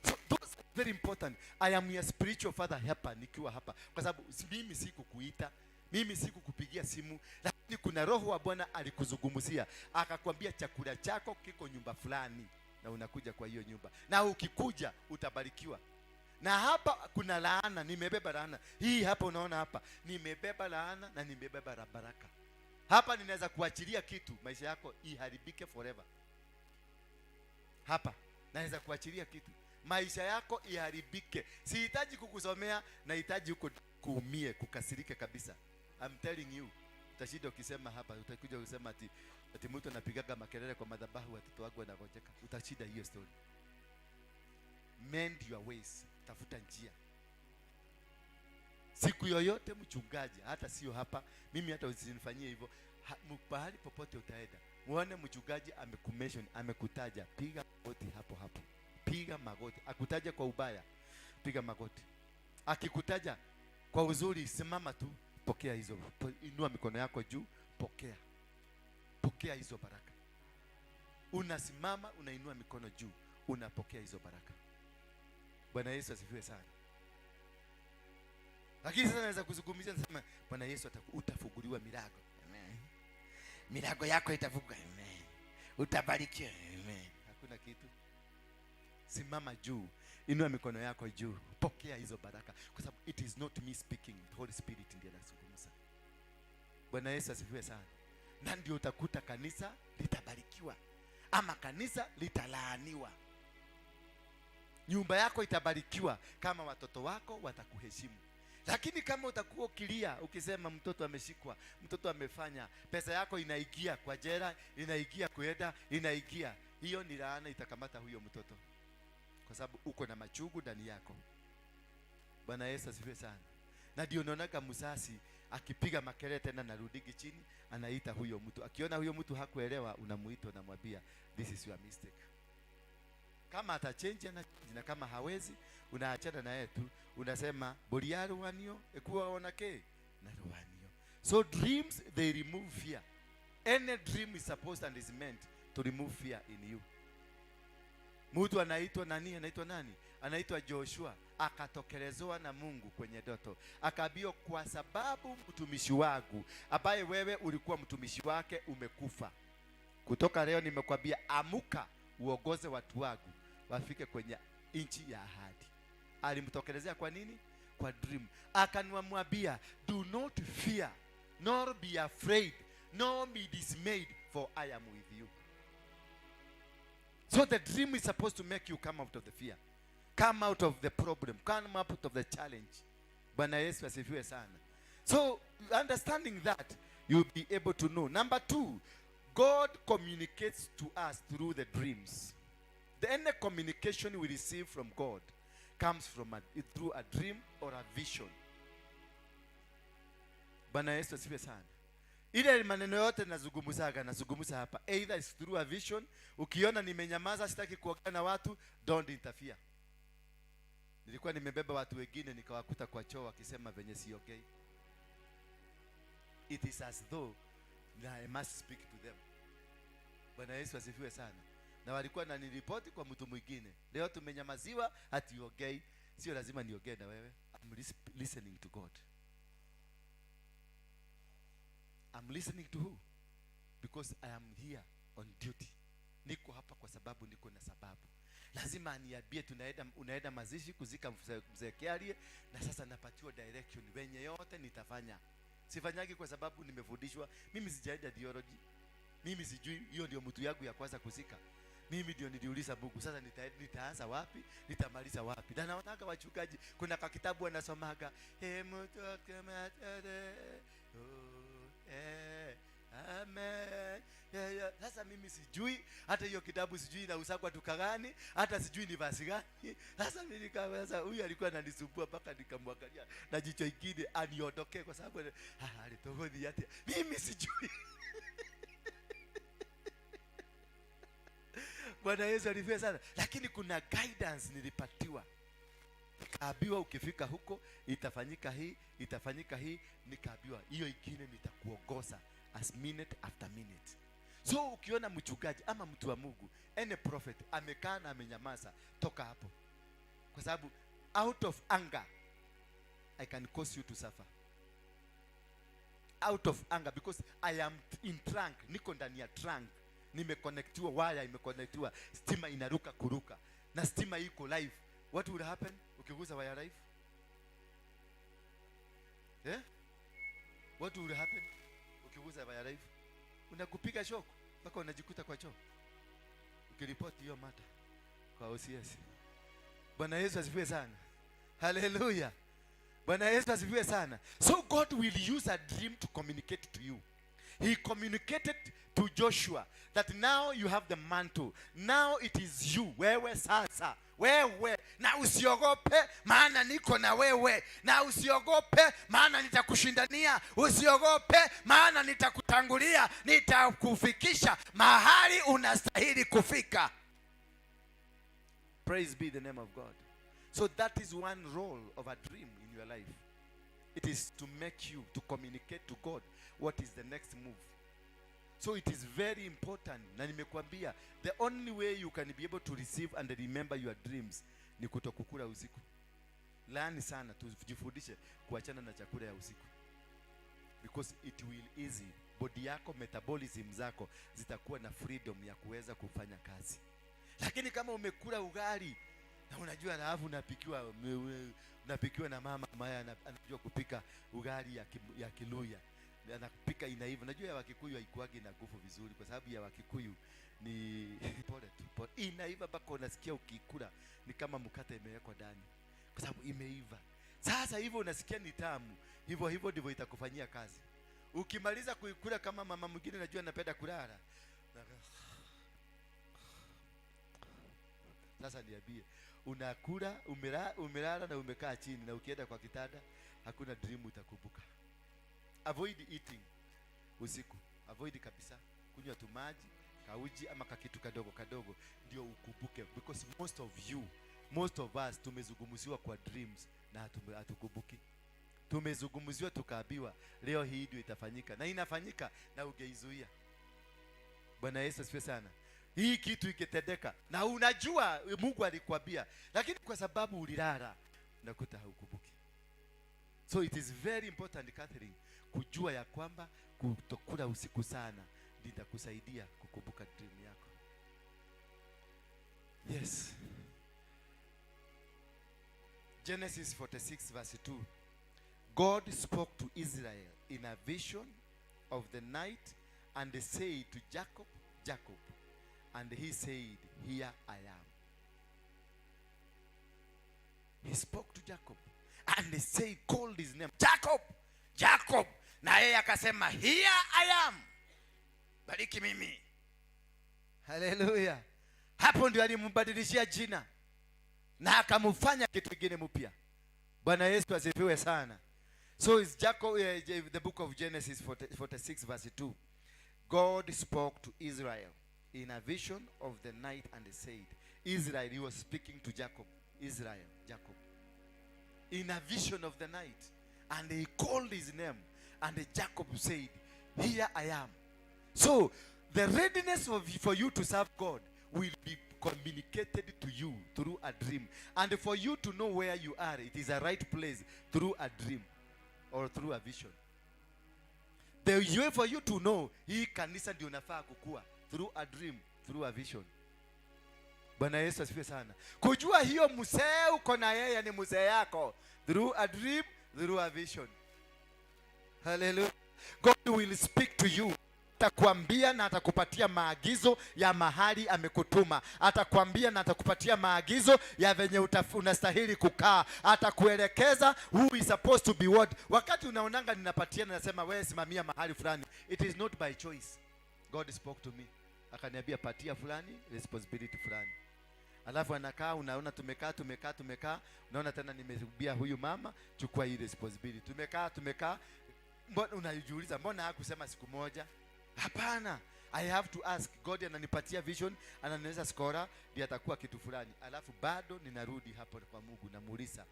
So those Very important. I am your spiritual father helper nikiwa hapa. Kwa sababu mimi sikukuita, mimi sikukupigia simu, lakini kuna roho wa Bwana alikuzungumzia, akakwambia chakula chako kiko nyumba fulani na unakuja kwa hiyo nyumba. Na ukikuja utabarikiwa. Na hapa kuna laana, nimebeba laana. Hii hapa unaona hapa, nimebeba laana na nimebeba baraka. Hapa ninaweza kuachilia kitu, maisha yako iharibike forever. Hapa naweza kuachilia kitu, maisha yako iharibike. Sihitaji kukusomea, nahitaji uko kuumie, kukasirike kabisa. I'm telling you, utashinda ukisema hapa, utakuja kusema ati mtu anapigaga makelele kwa madhabahu watoto wangu wanagojeka. Utashinda hiyo story. Mend your ways, tafuta njia. Siku yoyote mchungaji, hata sio hapa, mimi hata usinifanyie hivyo, pahali popote utaenda, muone mchungaji amekumention, amekutaja, piga magoti hapo hapo. Piga magoti. Akutaja kwa ubaya, piga magoti. Akikutaja kwa uzuri, simama tu, pokea hizo. Inua mikono yako juu, pokea. Pokea hizo baraka. Unasimama, unainua mikono juu, unapokea hizo baraka. Bwana Yesu asifiwe sana. Lakini sasa naweza kuzungumzia, nasema Bwana Yesu utafunguliwa milango. Amen. Milango yako itafunguka. Amen. Utabarikiwa. Amen. Hakuna kitu. Simama juu, inua mikono yako juu, pokea hizo baraka, kwa sababu it is not me speaking, the Holy Spirit ndiye anazungumza. Bwana Yesu asifiwe sana. Na ndio utakuta kanisa litabarikiwa ama kanisa litalaaniwa. Nyumba yako itabarikiwa kama watoto wako watakuheshimu. Lakini kama utakuwa ukilia ukisema mtoto ameshikwa, mtoto amefanya, pesa yako inaingia kwa jela, inaingia kuenda, inaingia, hiyo ni laana itakamata huyo mtoto, kwa sababu uko na machungu ndani yako. Bwana Yesu asifiwe sana. Na ndio unaonaga msasi akipiga makelele tena narudigi chini, anaita huyo mtu. Akiona huyo mtu hakuelewa, unamuita na mwambia this is your mistake. Kama atachange na kama hawezi, unaachana na yeye tu. Unasema boriaro wanio ekuwa onake na ruwanio. So dreams, they remove fear. Any dream is supposed and is meant to remove fear in you. Mtu anaitwa nani? Anaitwa nani? Anaitwa Joshua. Akatokelezewa na Mungu kwenye ndoto, akaambiwa kwa sababu mtumishi wangu ambaye wewe ulikuwa mtumishi wake umekufa, kutoka leo nimekwambia amuka uongoze watu wangu wafike kwenye nchi ya ahadi. Alimtokelezea kwa nini? Kwa dream. Akanwamwambia do not fear nor be afraid nor be dismayed for I am with you. So the dream is supposed to make you come out of the fear, come out of the problem, come out of the challenge. Bwana Yesu asifiwe sana. So understanding that, you'll be able to know. Number 2, God communicates to us through the dreams. Any communication we receive from God comes from through a dream or a vision. Bwana Yesu asifiwe sana. Ile maneno yote nazungumza hapa, either is through a vision. Ukiona nimenyamaza, sitaki kuongea na watu, don't interfere. Nilikuwa nimebeba watu wengine nikawakuta kwa choo wakisema venye si okay. It is as though I must speak to them. Bwana Yesu asifiwe sana. Na walikuwa na niripoti kwa mtu mwingine, leo tumenyamaziwa ati okay. Sio lazima niongee na wewe. I'm listening to God. I'm listening to who? Because I am here on duty. Niko hapa kwa sababu niko na sababu. Lazima aniambie unaenda mazishi kuzika mzee Kiarie, na sasa napatiwa direction venye yote nitafanya. Sifanyagi kwa sababu nimefundishwa. Mimi sijaenda theology. Mimi sijui hiyo ndio mtu yangu ya kwanza kuzika. Mimi ndio niliuliza Mungu, sasa nitaanza wapi? Nitamaliza wapi? Na naonaga wachungaji kuna kitabu wanasomaga, mtu kama amen. Sasa mimi sijui hata hiyo kitabu, sijui na usakwa tukagani, hata sijui ni verse gani. Sasa mimi nikaanza, huyu alikuwa ananisumbua mpaka nikamwangalia na jicho ingine aniondoke, kwa sababu alitohodhi yake mimi sijui. Bwana Yesu alifiwe sana. Lakini kuna guidance nilipatiwa. Nikaambiwa ukifika huko itafanyika hii, itafanyika hii. Nikaambiwa hiyo ingine nitakuongoza as minute after minute. So ukiona mchungaji ama mtu wa Mungu, any prophet amekaa na amenyamaza, toka hapo. kwa sababu out of anger I can cause you to suffer. Out of anger, because I am in trunk, niko ndani ya trunk, nimeconnectiwa, wire imeconnectiwa, stima inaruka kuruka na stima iko live. What will happen ukigusa wire live? What will happen ukigusa wire live? Unakupiga shock mpaka unajikuta kwa choo ukiripoti hiyo mata kwa OCS. Bwana Yesu asifiwe sana. Hallelujah. Bwana Yesu asifiwe sana. So God will use a dream to communicate to you. He communicated to Joshua that now you have the mantle. Now it is you. Wewe sasa. Wewe. Na usiogope maana niko na wewe. Na usiogope maana nitakushindania. Usiogope maana nitakutangulia. Nitakufikisha mahali unastahili kufika. Praise be the name of God. So that is one role of a dream in your life. It is to make you, to communicate to God what is the next move. So it is very important. Na nimekuambia, the only way you can be able to receive and remember your dreams ni kutokukula usiku. Learn sana, tujifundishe kuachana na chakula ya usiku. Because it will easy. Body yako, metabolism zako zitakuwa na freedom ya kuweza kufanya kazi. Lakini kama umekula ugali na unajua na alafu unapikiwa na mama ambaye anajua kupika ugali ya Kiluya, anapika inaiva. Najua ya Wakikuyu haikuagi na nguvu vizuri, kwa sababu ya Wakikuyu ni pole tu, inaiva mpaka unasikia ukikula ni kama mkate imewekwa ndani, kwa sababu imeiva. Sasa hivyo unasikia ni tamu, hivyo ndivyo itakufanyia kazi. Ukimaliza kuikula kama mama mwingine najua anapenda kulala, sasa niambie, unakula umelala na umekaa chini, na ukienda kwa kitanda hakuna dream utakumbuka. Avoid eating usiku, avoid kabisa. Kunywa tu maji, kauji ama kakitu kadogo ndio ukumbuke, because most of us tumezungumziwa kwa dreams na hatukumbuki. Tumezungumziwa tukaambiwa leo hii ndio itafanyika, na inafanyika na ungeizuia. Bwana Yesu asifiwe sana. Hii kitu ikitendeka na unajua Mungu alikwambia, lakini kwa sababu ulilala unakuta haukumbuki. So it is very important, Catherine, kujua ya kwamba kutokula usiku sana litakusaidia kukumbuka dream yako. Yes. Genesis 46 verse 2. God spoke to Israel in a vision of the night and said to Jacob, Jacob. And he said, here I am. He spoke to Jacob and he said, called his name, Jacob, Jacob. Na yeye akasema, here I am. Bariki mimi. Hallelujah. Hapo ndio alimbadilishia jina na akamfanya kitu kingine mpya. Bwana Yesu asifiwe sana. So is Jacob, the book of Genesis 46 verse 2. God spoke to Israel in a vision of the night and said, Israel, he was speaking to Jacob. Israel, Jacob. In a vision of the night. And he called his name. And Jacob said, here I am. So, the readiness for you to serve God will be communicated to you through a dream. And for you to know where you are, it is a right place through a dream or through a vision. The way for you to know, hii kanisa ndio unafaa kukua, through a dream, through a vision. Bwana Yesu asifiwe sana. Kujua hiyo mzee uko na yeye ni mzee yako, through a dream, through a vision. Hallelujah. God will speak to you. Atakwambia na atakupatia maagizo ya mahali amekutuma. Atakwambia na atakupatia maagizo ya venye unastahili kukaa. Atakuelekeza who is supposed to be what. Wakati unaonanga ninapatia na nasema wewe simamia mahali fulani, it is not by choice. God spoke to me. Akaniambia patia fulani responsibility fulani. Alafu anakaa, unaona tumekaa, unaona tena nimebia huyu mama chukua hii responsibility. Tumekaa, mbona unajiuliza mbona hakusema siku moja? Hapana, I have to ask. God ananipatia vision, ananiweza skora, ndiye atakuwa kitu fulani. Alafu bado ninarudi hapo kwa Mungu na muuliza,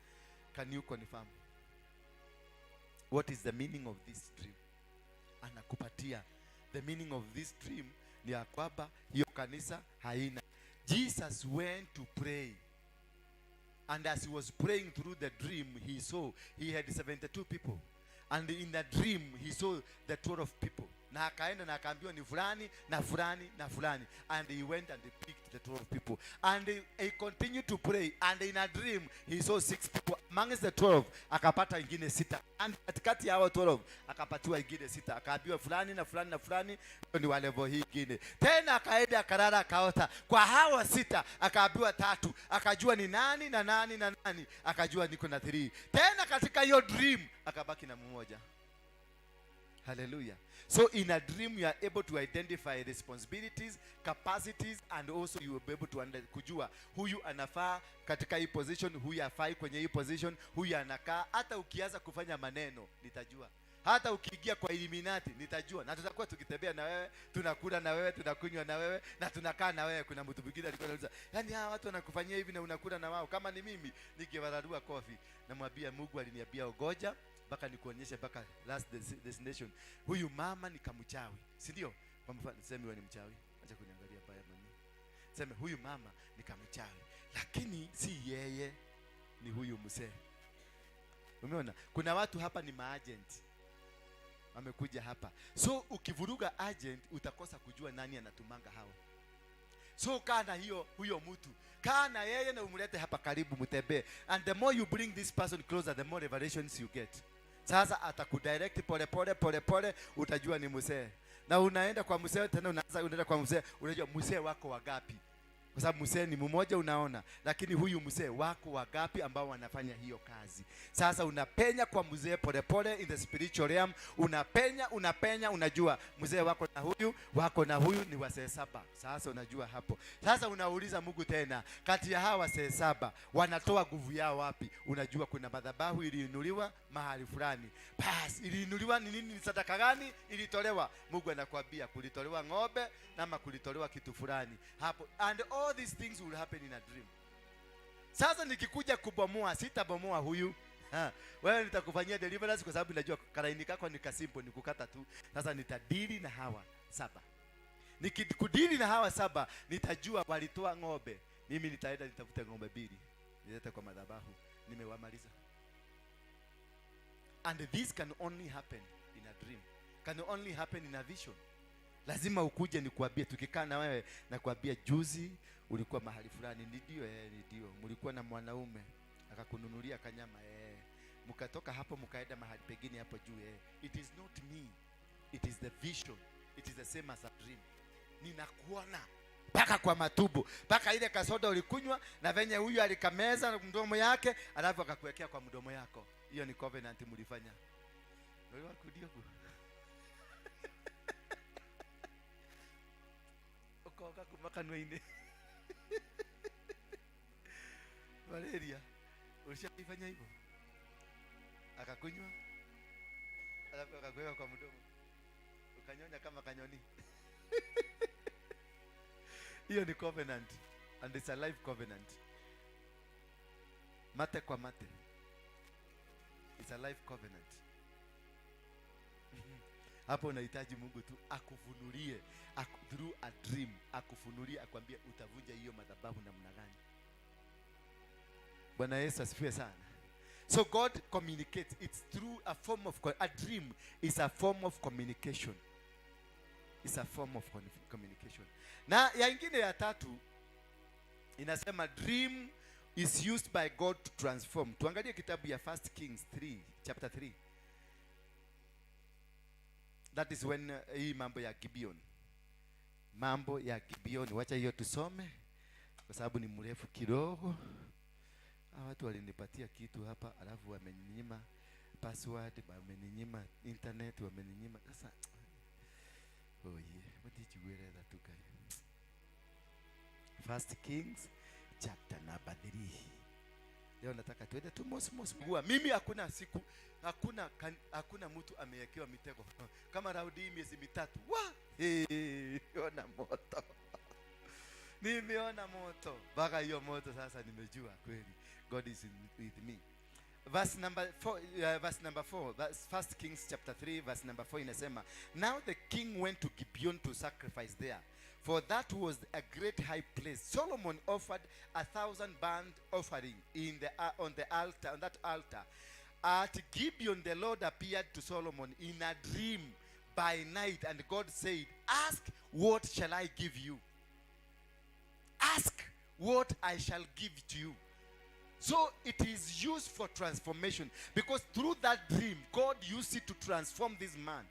can you confirm what is the meaning of this dream? Anakupatia the meaning of this dream ni ya kwamba hiyo kanisa haina. Jesus went to pray And as he was praying through the dream, he had 72 people. And in the dream, he saw the 12 people. Na akaenda na akaambiwa ni fulani na fulani na fulani. And he went and he picked the 12 people. And he continued to pray. And in a dream, he saw 6 people. Amongst the 12, akapata ingine 6. And katikati ya hao 12, akapatiwa ingine 6. Akaambiwa fulani na fulani na fulani, ni wa level hii ingine. Tena akaenda akarara akaota. Kwa hao 6, akaambiwa 3. Akajua ni nani na nani na nani. Akajua niko na 3. Tena katika hiyo dream, akabaki na mmoja. Hallelujah. So in a dream, you are able to identify responsibilities, capacities, and also you will be able to kujua huyu anafaa katika hii position, huyu hafai kwenye hii position, huyu anakaa. Hata ukianza kufanya maneno, nitajua. Hata ukiingia kwa Illuminati, nitajua. Na tutakuwa tukitembea na wewe, tunakula na wewe, tunakunywa na wewe, na tunakaa na wewe. Kuna mtu mwingine alikuwa anauliza, yaani hawa watu wanakufanyia hivi na unakula na wao. Kama ni mimi, ningewararua kofi. Namwambia Mungu aliniambia ogoja mpaka nikuonyeshe mpaka last destination. Huyu mama ni kamchawi, si ndio? Kwa mfano sema wewe ni mchawi, acha kuniangalia baya mami. Sema huyu mama ni kamchawi, lakini si yeye, ni huyu mzee. Umeona? Kuna watu hapa ni maagent. Wamekuja hapa. So ukivuruga agent utakosa kujua nani anatumanga hao. So kana huyo mtu, kana yeye na umlete hapa karibu mtembee. And the more you bring this person closer, the more revelations you get. Sasa atakudirect pole pole, utajua ni mzee. Na unaenda kwa mzee tena unaenda kwa mzee, unajua mzee wako wangapi? Kwa sababu mzee ni mmoja unaona, lakini huyu mzee wako wangapi ambao wanafanya hiyo kazi. Sasa unapenya kwa mzee pole in the spiritual realm, unapenya unajua mzee wako na huyu ni wasee 7. Sasa unajua hapo. Sasa unauliza Mungu tena, kati ya hawa wasee 7 wanatoa nguvu yao wapi? Unajua kuna madhabahu iliinuliwa mahali fulani. Bas, iliinuliwa ni nini, ni sadaka gani ilitolewa? Mungu anakuambia kulitolewa ng'ombe ama kulitolewa kitu fulani. Hapo and all these things will happen in a dream. Sasa nikikuja kubomoa, sitabomoa huyu. Wewe nitakufanyia deliverance kwa sababu najua karaini kako ni kasimple, ni kukata tu. Sasa nitadili na hawa 7. Nikikudili na hawa 7, nitajua walitoa ng'ombe. Mimi nitaenda nitafute ng'ombe 2. Nilete kwa madhabahu. Nimewamaliza. And this can only happen in a dream. Can only happen in a vision. Lazima ukuje nikuambie, tukikaa na wewe na kuambia juzi ulikuwa mahali fulani, ndio mlikuwa na mwanaume akakununulia kanyama, mkatoka hapo mkaenda mahali pengine hapo juu, It is not me, it is the vision, it is the same as a dream. Ninakuona mpaka kwa matubu, mpaka ile kasoda ulikunywa na venye huyu alikameza mdomo yake alafu akakuwekea kwa mdomo yako. Hiyo ni covenant mlifanya. Wewe wakudio okoka kumaka noine Valeria ulishafanya hivyo, akakunywa alafu akakuweka kwa mdomo ukanyonya kama kanyoni. Hiyo ni covenant, and it's a life covenant. Mate kwa mate, it's a life covenant. Hapo unahitaji Mungu tu akufunulie through a dream, akufunulie akwambie utavunja hiyo madhabahu namna gani. Bwana Yesu asifiwe sana. So God communicates, it's through a form of a dream is a form of communication. It's a form of communication. Na ya ingine ya 3 inasema dream is used by God to transform. Tuangalie kitabu ya 1 Kings 3 chapter 3. That is when hii mambo ya Gibeon. Mambo ya Gibeon, wacha hiyo tusome kwa sababu ni mrefu kidogo. Watu walinipatia kitu hapa alafu wameninyima password, wameninyima internet, wameninyima. Sasa what did you wear that tuka? 1 Kings chapter number 3. Leo nataka tuende tu mos. Mimi hakuna mtu amewekewa mitego kama Raudi miezi 3. Ona moto. Nimeona moto. Baga hiyo moto sasa nimejua kweli God is with me. Verse number 4, that's 1 Kings chapter 3 verse number 4 inasema, now the king went to Gibeon to sacrifice there, for that was a great high place. Solomon offered 1,000 burnt offering on that altar. At Gibeon, the Lord appeared to Solomon in a dream by night, and God said, ask, what shall I give you? Ask what I shall give to you. So it is used for transformation, because through that dream, God used it to transform this man.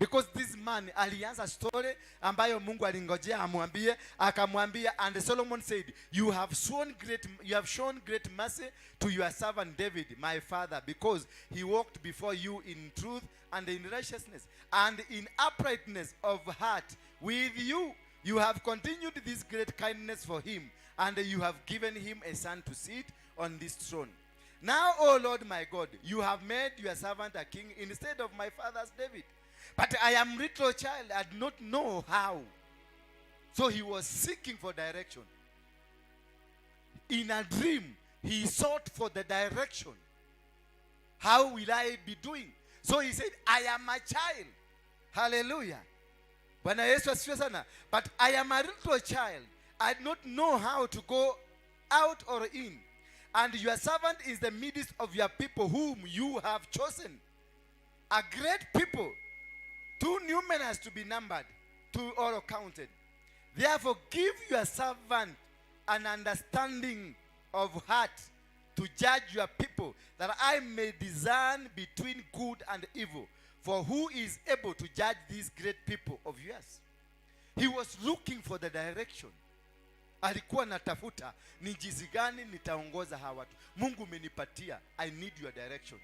Because this man alianza story ambayo Mungu alingojea amwambie, akamwambia, and Solomon said, you have shown great mercy to your servant David, my father, because he walked before you in truth and in righteousness and in uprightness of heart with you. You have continued this great kindness for him, and you have given him a son to sit on this throne. Now, O Lord my God, you have made your servant a king instead of my father's David. But I am little child, I do not know how. So he was seeking for direction. In a dream, he sought for the direction. How will I be doing? So he said, I am a child. Hallelujah. Bwana Yesu asifiwe sana. But I am a little child. I do not know how to go out or in. And your servant is the midst of your people whom you have chosen. A great people, too numerous to be numbered, too or counted. Therefore give your servant an understanding of heart to judge your people, that I may discern between good and evil. For who is able to judge these great people of yours? He was looking for the direction. Alikuwa natafuta ni jinsi gani nitaongoza hawa watu. Mungu umenipatia. I need your direction.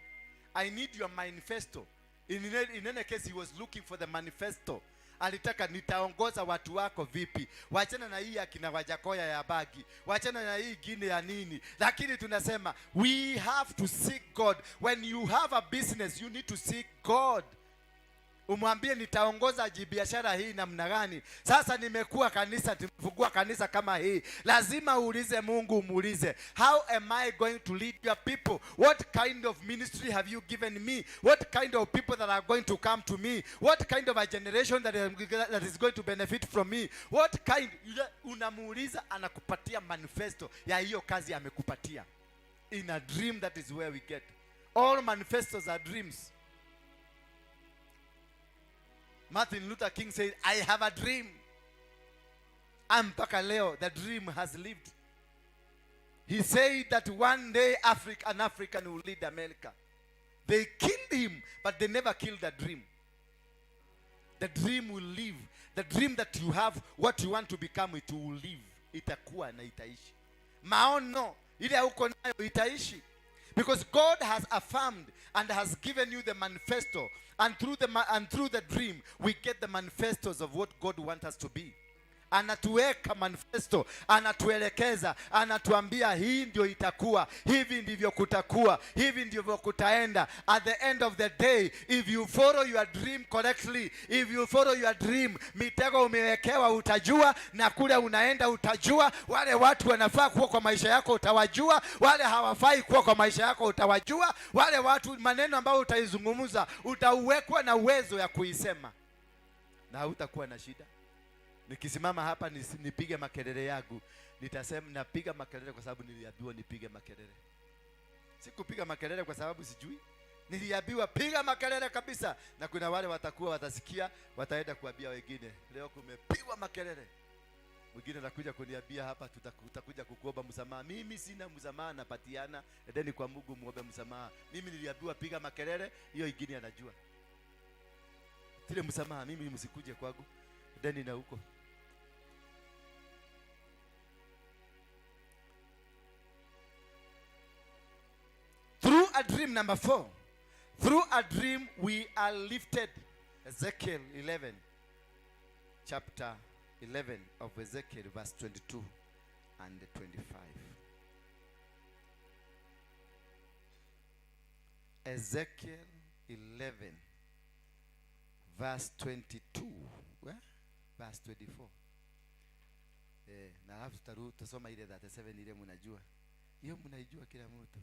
I need your manifesto. In any case, he was looking for the manifesto. Alitaka nitaongoza watu wako vipi. Wachana na hii akina Wajakoya ya bagi. Wachana na hii gine ya nini. Lakini tunasema, we have to seek God. When you have a business, you need to seek God. Umwambie nitaongoza biashara hii namna gani. Sasa nimekuwa kanisa, tumefungua kanisa kama hii. Lazima uulize Mungu, umuulize, how am I going to lead your people? What kind of ministry have you given me? What kind of people that are going to come to me? What kind of a generation that is going to benefit from me? What kind? Unamuuliza, anakupatia manifesto ya hiyo kazi amekupatia. In a dream, that is where we get. All manifestos are dreams. Martin Luther King said, I have a dream. Mpaka leo, the dream has lived. He said that one day an African will lead America. They killed him, but they never killed the dream. The dream will live. The dream that you have, what you want to become, it will live. Itakuwa na itaishi. Maono, ile uko nayo itaishi. Because God has affirmed and has given you the manifesto. And through the dream, we get the manifestos of what God wants us to be. Anatuweka manifesto, anatuelekeza, anatuambia hii ndio itakuwa, hivi ndivyo kutakuwa, hivi ndivyo kutaenda. At the end of the day, if you follow your dream correctly, if you follow your dream, mitego umewekewa utajua, na kule unaenda utajua. Wale watu wanafaa kuwa kwa maisha yako utawajua, wale hawafai kuwa kwa maisha yako utawajua. Wale watu, maneno ambayo utaizungumza, utauwekwa na uwezo ya kuisema, na hutakuwa na shida. Nikisimama hapa nipige makelele yangu, nitasema napiga makelele kwa sababu niliambiwa nipige makelele. Sikupiga makelele kwa sababu sijui. Niliambiwa piga makelele kabisa, na kuna wale watasikia, wataenda kuambia wengine, leo kumepigwa makelele. Mwingine anakuja kuniambia hapa, tutakuja kukuomba msamaha. Mimi sina msamaha napatiana, endeni kwa Mungu muombe msamaha. Mimi niliambiwa piga makelele, hiyo ingine anajua. Tile msamaha, mimi msikuje kwangu. Endeni na huko. Through a dream, number 4. Through a dream we are lifted. Ezekiel 11. Chapter 11 of Ezekiel, verse 22 and 25. Ezekiel 11, verse 22. Where? Verse 24. Na alafu tutasoma ile 37 ile mnajua. Hiyo mnaijua kila mtu.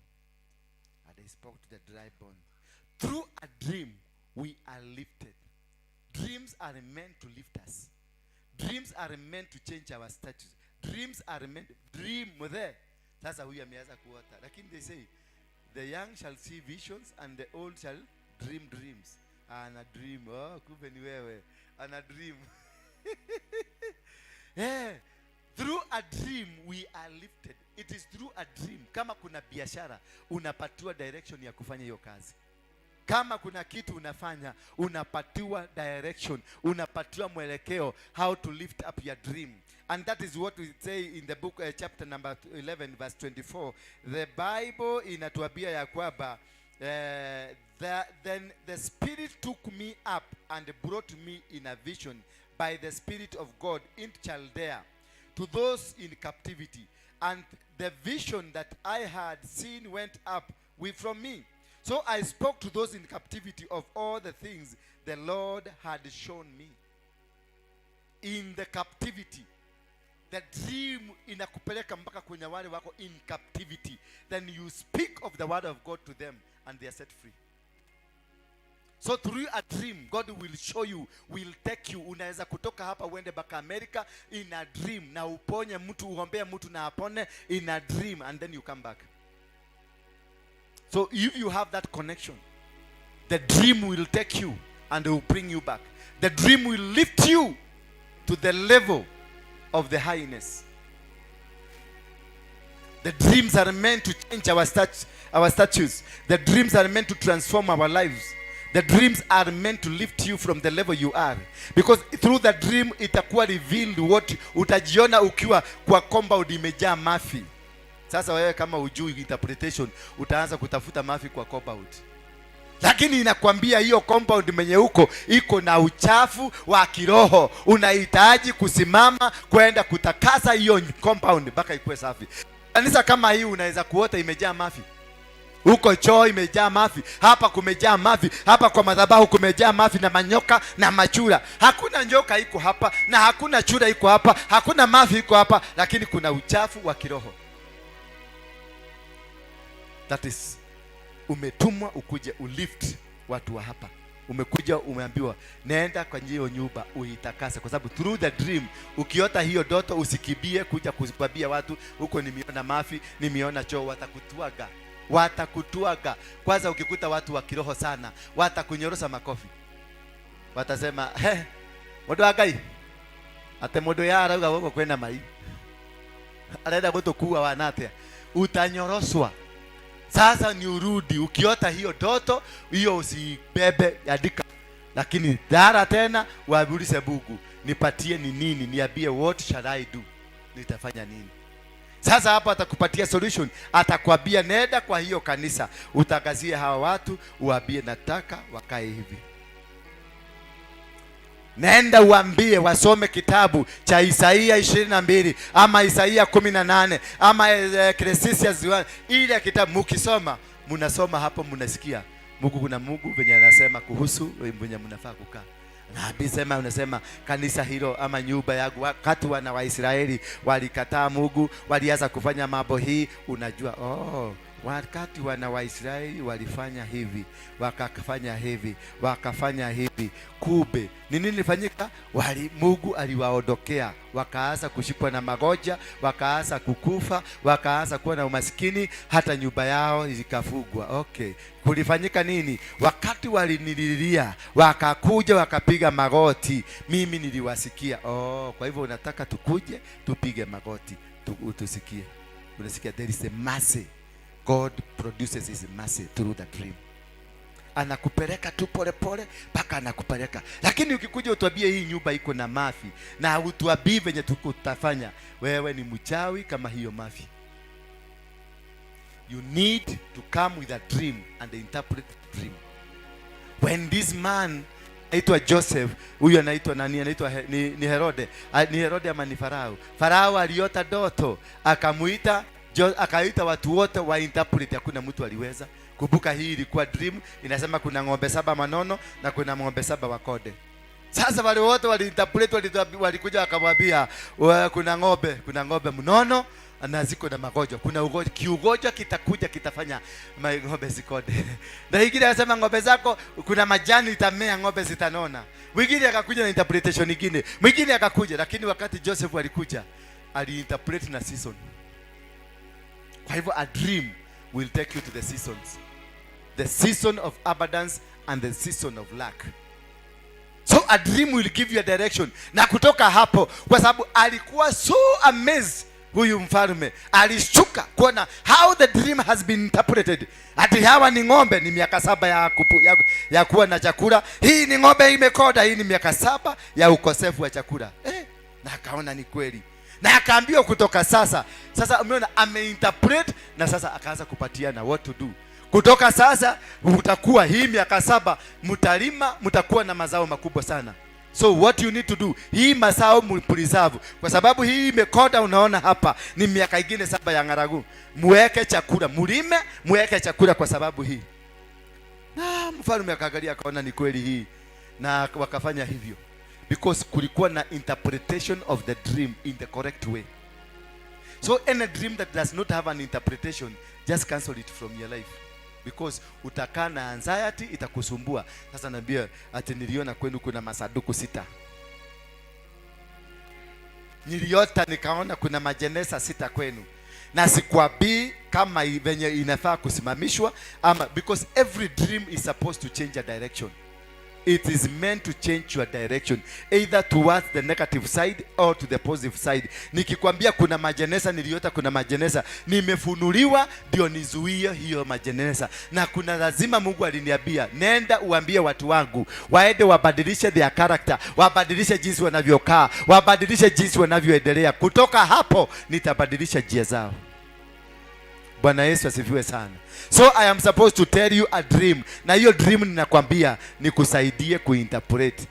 And they spoke to the dry bone. Through a dream we are lifted. Dreams are meant to lift us. Dreams are meant to change our status. Dreams are meant, dream there. Sasa huyu ameanza kuota. Lakini they say the young shall see visions and the old shall dream dreams. Ana dream. Oh, kumbe ni wewe. Ana dream. Yeah. Through a dream we are lifted. It is through a dream. Kama kuna biashara unapatiwa direction ya kufanya hiyo kazi. Kama kuna kitu unafanya unapatiwa direction, unapatiwa mwelekeo how to lift up your dream. And that is what we say in the book chapter number 11 verse 24. The Bible inatuambia ya kwamba then the Spirit took me up and brought me in a vision by the Spirit of God into Chaldea to those in captivity. And the vision that I had seen went up from me. So I spoke to those in captivity of all the things the Lord had shown me. In the captivity. The dream inakupeleka mpaka kwenye wale wako in captivity. Then you speak of the word of God to them and they are set free. So through a dream, God will show you, will take you. Unaweza kutoka hapa uende baka America in a dream. Na uponye mtu, uombea mtu na apone in a dream. And then you come back. So if you have that connection, the dream will take you and will bring you back. The dream will lift you to the level of the highness. The dreams are meant to change our status. The dreams are meant to transform our lives. The dreams are meant to lift you from the level you are. Because through the dream itakuwa revealed what utajiona ukiwa kwa compound imejaa mafi. Sasa wewe kama hujui interpretation utaanza kutafuta mafi kwa compound. Lakini inakwambia hiyo compound mwenye huko iko na uchafu wa kiroho. Unahitaji kusimama kwenda kutakasa hiyo compound mpaka ikuwe safi. Kanisa kama hii unaweza kuota imejaa mafi. Huko choo imejaa mafi, hapa kumejaa mafi, hapa kwa madhabahu kumejaa mafi na manyoka na machura. Hakuna nyoka iko hapa na hakuna chura iko hapa, hakuna mafi iko hapa, lakini kuna uchafu wa kiroho. That is, umetumwa ukuje ulift watu wa hapa. Umekuja umeambiwa nenda kwa hiyo nyumba uitakase, kwa sababu through the dream ukiota hiyo doto usikibie kuja kuzikwambia watu huko nimeona mafi, nimeona choo. Watakutuaga. Kwanza ukikuta watu wa kiroho sana watakunyorosa makofi. Watasema modo agai ate modo yara uga kwenda mai anaenda kutokuwa wanate, utanyoroswa. Sasa ni urudi, ukiota hiyo doto hiyo usibebe yadika, lakini dara tena wabulize Mungu, nipatie ni nini, niambie what shall I do, nitafanya nini. Sasa hapa atakupatia solution, atakwambia nenda kwa hiyo kanisa utangazie hawa watu, uambie nataka wakae hivi. Nenda uambie wasome kitabu cha Isaia 22 ama Isaia 18 ama Ecclesiastes 1. Ile kitabu mukisoma, mnasoma hapo mnasikia Mungu, kuna Mungu venye anasema kuhusu wenye mnafaa kukaa. Na abisema unasema kanisa hilo ama nyumba yangu, wakati wana wa Israeli walikataa Mungu, walianza kufanya mambo hii, unajua wakati wana wa Israeli walifanya hivi, wakafanya hivi, kube nini nilifanyika? Mungu aliwaondokea, wakaanza kushikwa na magonjwa, wakaanza kukufa, wakaanza kuwa na umaskini, hata nyumba yao zikafugwa. Okay, kulifanyika nini? Wakati walinililia, wakakuja wakapiga magoti, mimi niliwasikia. Kwa hivyo unataka tukuje tupige magoti utusikie. Unasikia, there is a mercy. God produces his mercy through the dream. Anakupeleka tu pole pole mpaka anakupeleka. Lakini ukikuja utuambie hii nyumba iko na mafi na utuambie venye tukutafanya, wewe ni mchawi kama hiyo mafi. You need to come with a dream and interpret the dream. When this man anaitwa Joseph, huyu anaitwa nani? Anaitwa ni Herode. Ni Herode ama ni Farao? Farao aliota doto, akamuita akaita watu wote wa interpret, hakuna mtu aliweza. Kumbuka hii ilikuwa dream, inasema kuna ng'ombe 7 manono na kuna ng'ombe 7 wakode. Sasa wale wote wali interpret, walikuja wakamwambia kuna ng'ombe mnono na ziko na magonjwa. Kuna ugonjwa, kiugonjwa kitakuja kitafanya ng'ombe zikode. Na ingine anasema ng'ombe zako kuna majani itamea, ng'ombe zitanona. Mwingine akakuja na interpretation nyingine. Mwingine akakuja, lakini wakati Joseph alikuja, aliinterpret na season. Kwa hivyo a dream will take you to the seasons. The season of abundance and the season of lack. So a dream will give you a direction. Na kutoka hapo, kwa sababu alikuwa so amazed, huyu mfalme alishuka kuona how the dream has been interpreted. Ati hawa ni ng'ombe, ni miaka 7 ya kuwa na chakula. Hii ni ng'ombe imekoda, hii ni miaka 7 ya ukosefu wa chakula. Na akaona ni kweli. Na akaambiwa kutoka sasa. Sasa umeona ameinterpret, na sasa akaanza kupatiana what to do. Kutoka sasa utakuwa hii miaka 7 mtalima, mtakuwa na mazao makubwa sana. So what you need to do, hii mazao mpreserve, kwa sababu hii imekoda. Unaona hapa ni miaka ingine 7 ya ngaragu. Muweke chakula, mulime, muweke chakula kwa sababu hii. Na mfalme akaangalia akaona ni kweli hii, na wakafanya hivyo because kulikuwa na interpretation of the dream in the correct way. So any dream that does not have an interpretation, just cancel it from your life, because utakaa na anxiety, itakusumbua. Sasa naambia ati niliona kwenu kuna masaduku 6. Niliota nikaona kuna majeneza 6 kwenu. Na sikwabii kama venye inafaa kusimamishwa ama, because every dream is supposed to change a direction. It is meant to change your direction, either towards the negative side or to the positive side. Nikikwambia kuna majeneza, niliota kuna majeneza, nimefunuliwa ndio nizuie hiyo majeneza. Na kuna lazima Mungu aliniambia, nenda uambie watu wangu waende wabadilishe their character, wabadilishe jinsi wanavyokaa, wabadilishe jinsi wanavyoendelea. Kutoka hapo nitabadilisha njia zao. Bwana Yesu asifiwe sana. So I am supposed to tell you a dream. Na hiyo dream ninakwambia nikusaidie kuinterpret.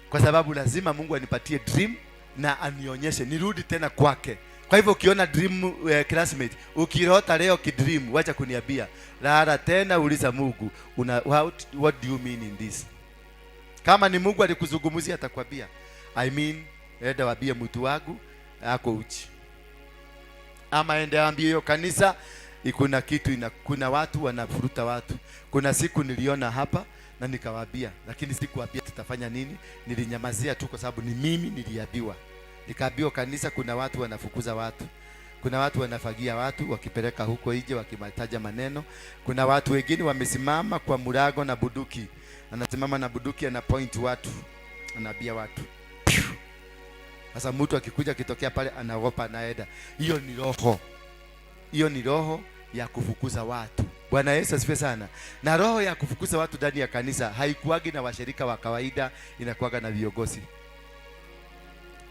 Kwa sababu lazima Mungu anipatie dream na anionyeshe nirudi tena kwake. Kwa hivyo ukiona dream classmate, ukirota leo kidream, wacha kuniambia. Lala tena uliza Mungu, what do you mean in this? Kama ni Mungu alikuzungumzia atakwambia, I mean, enda waambie mtu wangu ako uchi. Ama ende ambie hiyo kanisa ikuna kitu kuna watu wanafuruta watu. Kuna siku niliona hapa na nikawaambia, lakini sikuwaambia tutafanya nini. Nilinyamazia tu kwa sababu ni mimi niliambiwa. Nikaambiwa kanisa kuna watu wanafukuza watu. Kuna watu wanafagia watu wakipeleka huko nje wakimataja maneno. Kuna watu wengine wamesimama kwa murago na buduki. Anasimama na buduki ana point watu. Anaambia watu. Sasa mtu akikuja kitokea pale anaogopa anaenda. Hiyo ni roho. Hiyo ni roho ya kufukuza watu. Bwana Yesu asifiwe sana. Na roho ya kufukuza watu ndani ya kanisa haikuagi na washirika wa kawaida, inakuaga na viongozi.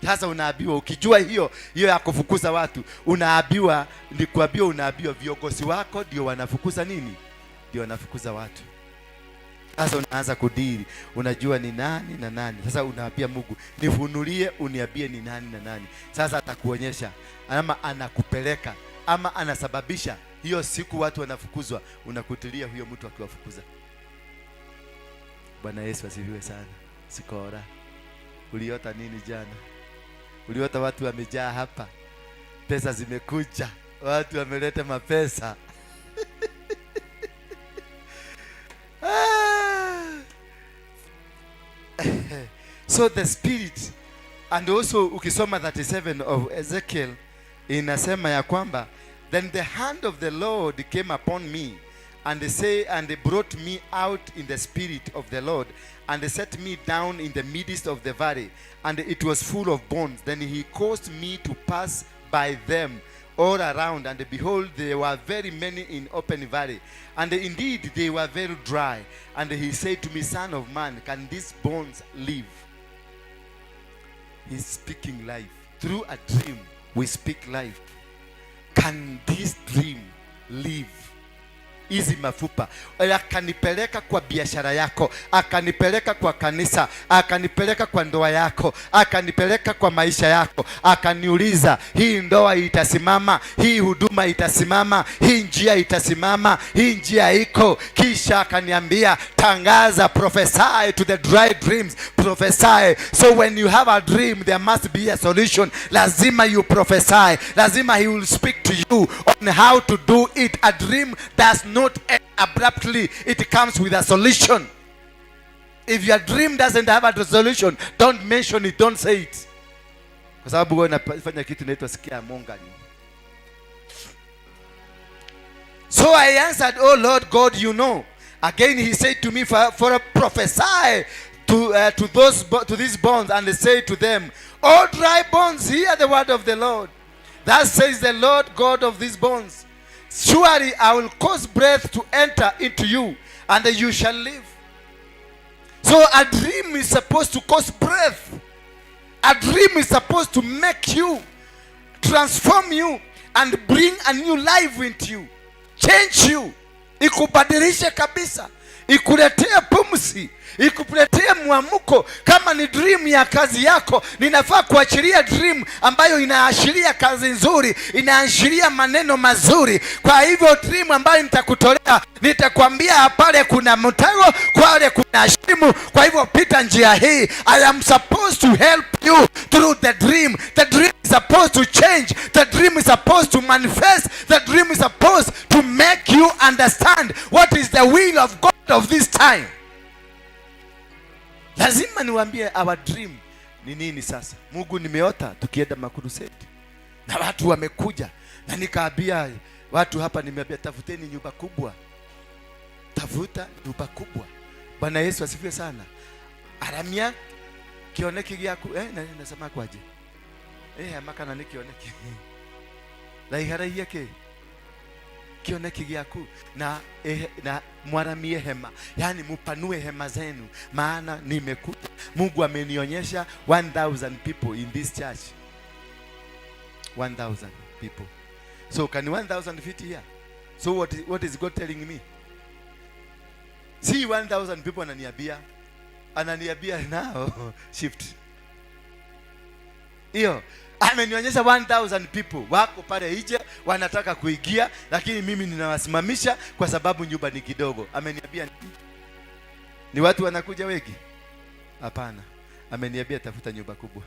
Sasa unaambiwa ukijua hiyo ya kufukuza watu, unaambiwa viongozi wako ndio wanafukuza nini? Ndio wanafukuza watu. Sasa unaanza kudiri, unajua ni nani na nani. Sasa unaambia Mungu, nifunulie uniambie ni nani na nani. Sasa atakuonyesha, ama anakupeleka, ama anasababisha hiyo siku watu wanafukuzwa, unakutilia huyo mtu akiwafukuza. Bwana Yesu asifiwe sana. Sikora. Uliota nini jana? Uliota watu wamejaa hapa. Pesa zimekuja. Watu wameleta mapesa. So the spirit, and also ukisoma 37 of Ezekiel inasema ya kwamba, then the hand of the Lord came upon me and they brought me out in the spirit of the Lord and they set me down in the midst of the valley, and it was full of bones. Then he caused me to pass by them all around, and behold, there were very many in open valley, and indeed they were very dry. And he said to me, Son of man, can these bones live? He's speaking life. Through a dream, we speak life. Can this dream live? hizi mafupa. Akanipeleka kwa biashara yako, akanipeleka kwa kanisa, akanipeleka kwa ndoa yako, akanipeleka kwa maisha yako, akaniuliza hii ndoa itasimama, hii huduma itasimama, hii njia itasimama, hii njia iko. Kisha akaniambia tangaza, prophesy to the dry dreams, prophesy. So when you have a dream there must be a solution. Lazima you prophesy, lazima he will speak to you on how to do it. A dream does not end abruptly, it comes with a solution. If your dream doesn't have a solution, don't mention it, don't say it, kwa sababu wewe unafanya kitu inaitwa sikia mongani. So I answered, oh Lord God, you know. Again he said to me, for a prophesy to these bones, and they say to them, all dry bones, hear the word of the Lord. Thus says the Lord God of these bones, surely I will cause breath to enter into you, and you shall live. So a dream is supposed to cause breath. A dream is supposed to make you, transform you, and bring a new life into you, change you, ikubadilishe kabisa, ikuletee pumzi, ikuletee muamuko. Kama ni dream ya kazi yako, ninafaa kuachilia dream ambayo inaashiria kazi nzuri, inaashiria maneno mazuri. Kwa hivyo dream ambayo nitakutolea, nitakwambia pale kuna mtego, pale kuna shimo, kwa hivyo pita njia hii. I am supposed to help you through the dream. The dream is supposed to change. The dream is supposed to manifest. The dream is supposed to make you understand what is the will of God of this time. Lazima niwaambie our dream ni nini sasa. Mungu, nimeota tukienda makuruseti na watu wamekuja, na nikaambia watu hapa, nimeambia tafuteni nyumba kubwa, tafuta nyumba kubwa. Bwana Yesu asifiwe sana. Aramia kioneki gyaku nasema kwaje makana ni kioneki la ihara yake kioneki gyaku na mwaramie hema, yani mupanue hema zenu, maana nimekuja. Mungu amenionyesha 1000 people in this church. 1000 people. So can 1000 fit here? So what is God telling me? See 1000 people ananiambia now shift. Hiyo amenionyesha 1000 people wako pale nje wanataka kuingia, lakini mimi ninawasimamisha kwa sababu nyumba ni kidogo. Ameniambia ni watu wanakuja wengi? Hapana. Ameniambia tafuta nyumba kubwa,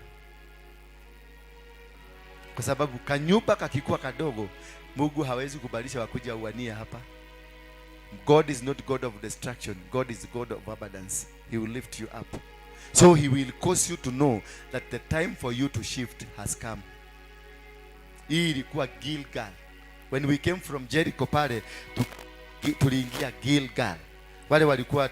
kwa sababu kanyumba kakikuwa kadogo, Mungu hawezi kubadilisha wakuja uania hapa. God is not God of destruction. God is God of abundance. He will lift you up. So he will cause you to know that the time for you to shift has come. Hii ilikuwa Gilgal. When we came from Jericho pale tuliingia Gilgal. Wale walikuwa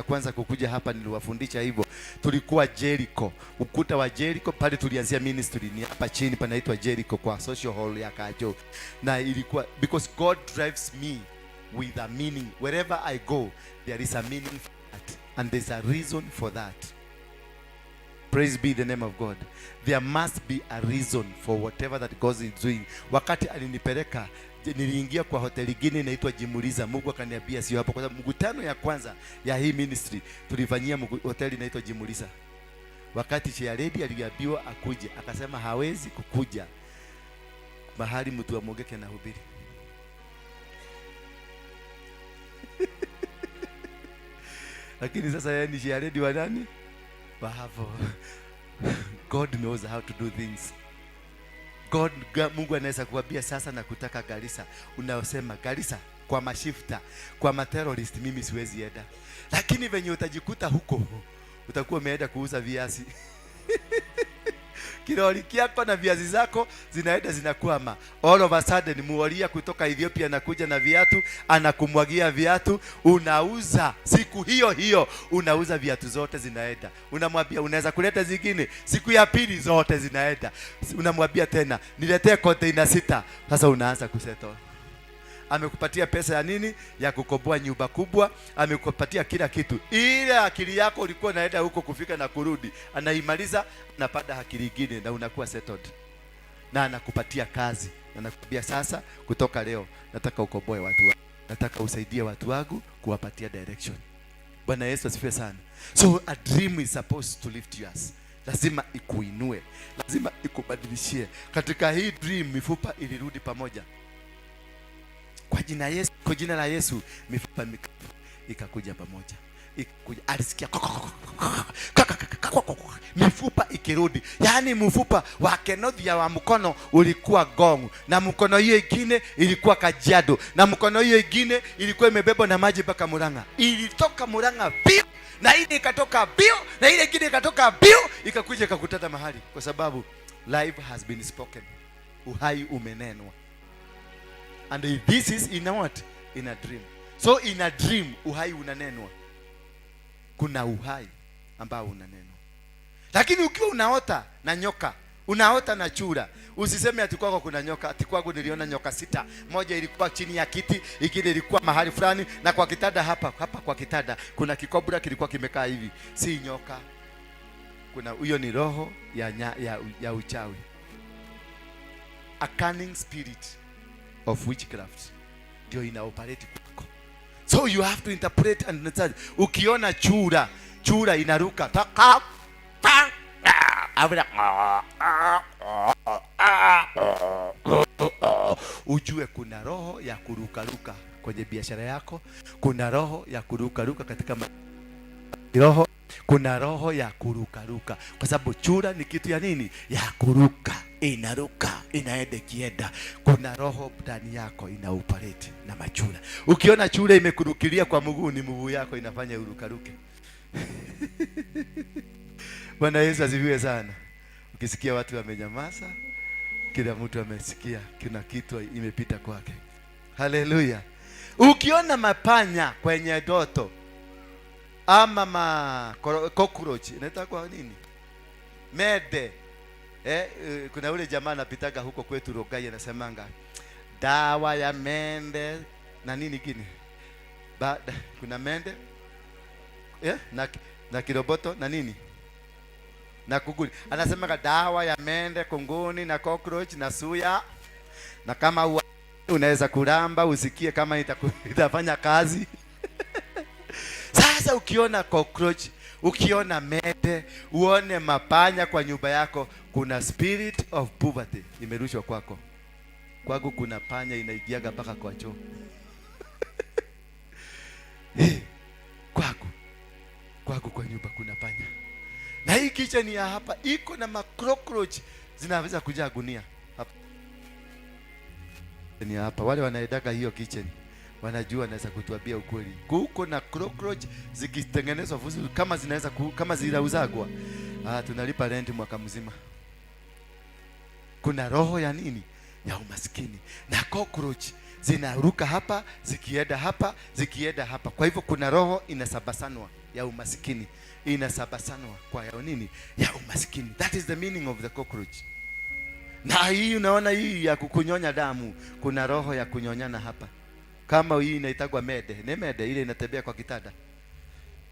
kwanza kukuja hapa niliwafundisha hivyo. Tulikuwa Jericho. Ukuta wa Jericho pale tulianzia ministry ni hapa chini panaitwa Jericho kwa social hall ya Kajo. Na ilikuwa because God drives me with a meaning. Wherever I go there is a meaning for that, and there's a reason for that. Praise be the name of God. There must be a reason for whatever that God is doing. Wakati alinipeleka niliingia kwa hoteli nyingine inaitwa Jimuliza. Mungu akaniambia sio hapo, kwa sababu mkutano ya kwanza ya hii ministry tulifanyia hoteli inaitwa Jimuliza. Wakati Chair Lady aliambiwa akuje, akasema hawezi kukuja mahali mtu amwogeke na hubiri. Lakini sasa yeye ni Chair Lady wa nani? Wahavo. God knows how to do things. Mungu anaweza kuambia sasa na kutaka Garissa, unaosema Garissa kwa mashifta, kwa materrorist mimi siwezi enda. Lakini venye utajikuta huko, utakuwa umeenda kuuza viazi. Kiroli kiako na viazi zako zinaenda zinakwama. All of a sudden muolia kutoka Ethiopia anakuja na viatu, anakumwagia viatu, unauza siku hiyo hiyo, unauza viatu zote zinaenda. Unamwambia unaweza kuleta zingine, siku ya pili zote zinaenda. Unamwambia tena niletee container 6. Sasa unaanza kusettle. Amekupatia pesa ya nini? Ya kukomboa nyumba kubwa, amekupatia kila kitu. Ile akili yako ulikuwa unaenda huko kufika na kurudi, anaimaliza napata akili nyingine na unakuwa settled. Na anakupatia kazi. Na anakuambia sasa kutoka leo nataka ukomboe watu. nataka usaidie watu wangu kuwapatia direction. Bwana Yesu asifiwe sana. So a dream is supposed to lift you. Lazima ikuinue, lazima ikubadilishie. Katika hii dream mifupa ilirudi pamoja. Kwa jina Yesu, kwa jina la Yesu, mifupa ikakuja pamoja. Ikakuja, alisikia mifupa ikirudi. Yaani mfupa wa Kenothia wa mkono ulikuwa Gong, na mkono hiyo ingine ilikuwa Kajiado, na mkono hiyo ingine ilikuwa imebebwa na maji mpaka Murang'a. Ilitoka Murang'a bio, na ile ikatoka bio, na ile ingine ikatoka bio, ikakuja ikakutana mahali, kwa sababu life has been spoken. Uhai umenenwa. And this is in what? In a dream. So in a dream uhai unanenwa. Kuna uhai ambao unanenwa. Lakini ukiwa unaota na nyoka, unaota na chura, usiseme ati kwako kuna nyoka. Ati kwangu niliona nyoka 6. Moja ilikuwa chini ya kiti, ingine ilikuwa mahali fulani, na kwa kitanda hapa kwa kitanda kuna kikobra kilikuwa kimekaa hivi. Si nyoka. Kuna huyo ni roho ya uchawi. A cunning spirit of witchcraft ndio ina operate kwako. So you have to interpret and understand. Ukiona chura inaruka ujue kuna roho ya kurukaruka kwenye biashara yako. Kuna roho ya kurukaruka katika roho. Kuna roho ya kurukaruka, kwa sababu chura ni kitu ya nini? Ya kuruka, inaruka, inaenda kienda. Kuna roho ndani yako ina operate na machura. Ukiona chura imekurukilia kwa mguu, ni mguu yako inafanya urukaruke. Bwana Yesu asifiwe sana. Ukisikia watu wamenyamaza, kila mtu amesikia kuna kitu imepita kwake. Haleluya. Ukiona mapanya kwenye ndoto ama cockroach, inaitwa kwa nini? Mede. Kuna ule jamaa anapitaga huko kwetu Rogai, anasemanga dawa ya mende na nini kingine. Kuna mende na kiroboto na nini na kuguni. Anasema dawa ya mende, kunguni na cockroach na suya, na kama unaweza kulamba usikie kama itafanya kazi. Sasa ukiona cockroach, ukiona mende, uone mapanya kwa nyumba yako, kuna spirit of poverty imerushwa kwako. Kwangu kuna panya inaigiaga mpaka kwa choo. Kwangu kwa nyumba kuna panya. Na hii kitchen ya hapa iko na cockroach zinaweza kujaa gunia hapa. Ni hapa wale wanaedaga hiyo kitchen wanajua, naweza kutuambia ukweli. Kuko na cockroach zikitengenezwa vizuri, kama zinaweza kama zinauzagwa, tunalipa rent mwaka mzima. Kuna roho ya nini? Ya umaskini. Na cockroach zinaruka hapa, zikienda hapa, zikienda hapa. Kwa hivyo kuna roho inasabasanwa ya umaskini, inasabasanwa kwa yao nini? Ya umaskini. That is the meaning of the cockroach. Na hii unaona hii ya kukunyonya damu, kuna roho ya kunyonyana hapa. Kama hii inaitagwa mede, ni mede ile inatembea kwa kitanda.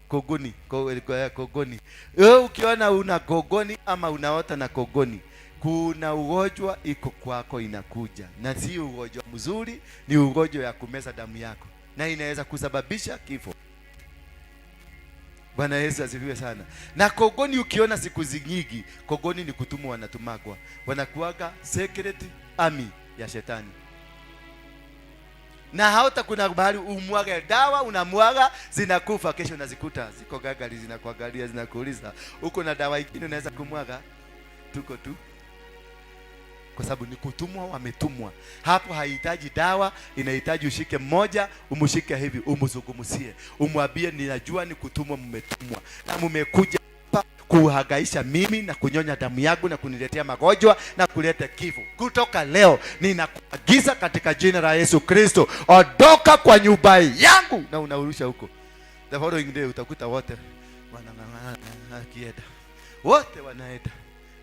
Kogoni, kogoni. Ukiona una kogoni ama unaota na kogoni, kuna ugonjwa iko kwako inakuja. Na si ugonjwa mzuri, ni ugonjwa ya kumeza damu yako, na inaweza kusababisha kifo. Bwana Yesu asifiwe sana. Na kogoni ukiona siku zinyigi, kogoni ni kutumwa, wanatumagwa. Wanakuaga secret army ya shetani. Na hata kuna bahari umwage dawa, unamwaga zinakufa, kesho unazikuta ziko gagali, zinakuangalia, zinakuuliza uko na dawa ingine unaweza kumwaga? Tuko tu. Kwa sababu ni kutumwa, wametumwa. Hapo haihitaji dawa, inahitaji ushike mmoja, umshike hivi, umzungumzie, umwambie ninajua ni kutumwa, mmetumwa na mmekuja hapa kuhangaisha mimi na kunyonya damu yangu na kuniletea magonjwa na kuleta kifo. Kutoka leo ninakuagiza katika jina la Yesu Kristo, ondoka kwa nyumba yangu, na unaurusha huko. The following day utakuta wote wanakienda, wote wanaenda.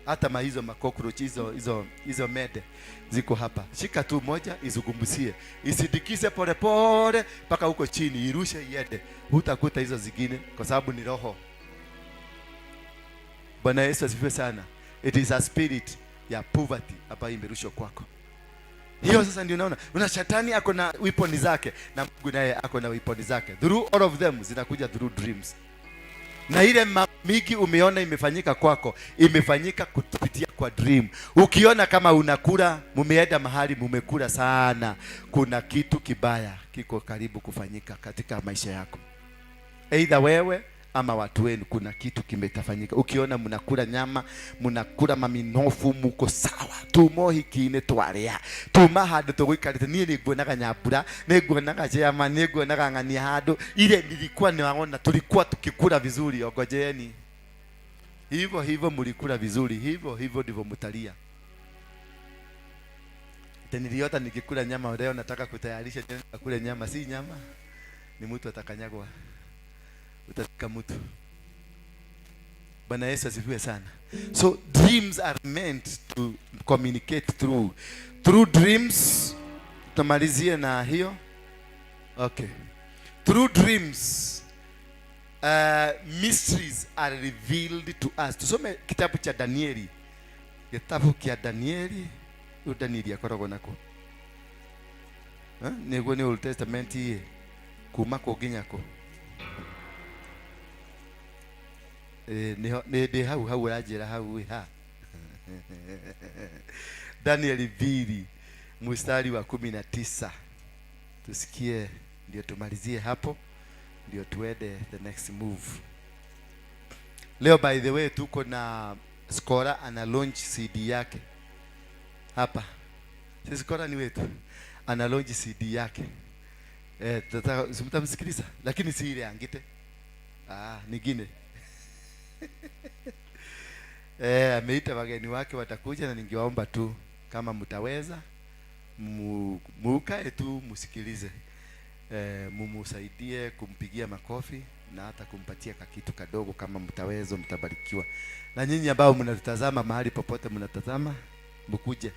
Hata hizo cockroach hizo mede ziko hapa. Shika tu moja, izungumzie, isidikize pole pole mpaka huko chini, irushe iende. Hutakuta hizo zingine, kwa sababu ni roho. Bwana Yesu asifiwe sana. It is a spirit ya poverty hapa imerushwa kwako. Hiyo sasa ndio unaona. Una shetani ako na weapon zake na Mungu naye ako na weapon zake. Through all of them zinakuja through dreams. Na ile mingi umeona imefanyika kwako, imefanyika kupitia kwa dream. Ukiona kama unakula, mumeenda mahali mumekula sana, kuna kitu kibaya kiko karibu kufanyika katika maisha yako. Either wewe ama watu wenu, kuna kitu kimetafanyika. Ukiona mnakula nyama, mnakula maminofu, muko sawa. Tumo hikine twaria. Tuma hadu tugikarite nie niguonaga nyambura, niguonaga chema, niguonaga ngani hadu. Ile nilikuwa niwaona tulikuwa tukikula vizuri, ogojeni. Hivyo mlikula vizuri, hivyo ndivyo mtalia. Niliota nikikula nyama leo, nataka kutayarisha tena kula nyama, si nyama. Ni mtu atakanyagwa. Utataka mtu. Bwana Yesu asifiwe sana. So dreams are meant to communicate through dreams. Tumalizie na hiyo. Okay. Through dreams mysteries are revealed to us. Tusome kitabu cha Danieli. Kitabu cha Danieli. Danieli akoragwo nako. Nego ni Old Testament ye. Kuma ko ginyako. Ni hau ajira hau ha. Danieli 2 mstari wa 19. Tusikie ndio tumalizie hapo, ndio tuende the next move. Leo by the way tuko na Skora ana launch CD yake hapa. Sisi Skora ni wetu, ana launch CD yake. Mtamsikiliza lakini si ile angite. Ningine. Ameita wageni wake watakuja, na ningewaomba tu kama mtaweza mukae tu musikilize. Mumusaidie kumpigia makofi na hata kumpatia kitu kadogo kama mtaweza, mtabarikiwa. Na nyinyi ambao mnatutazama mahali popote mnatazama, mkuje.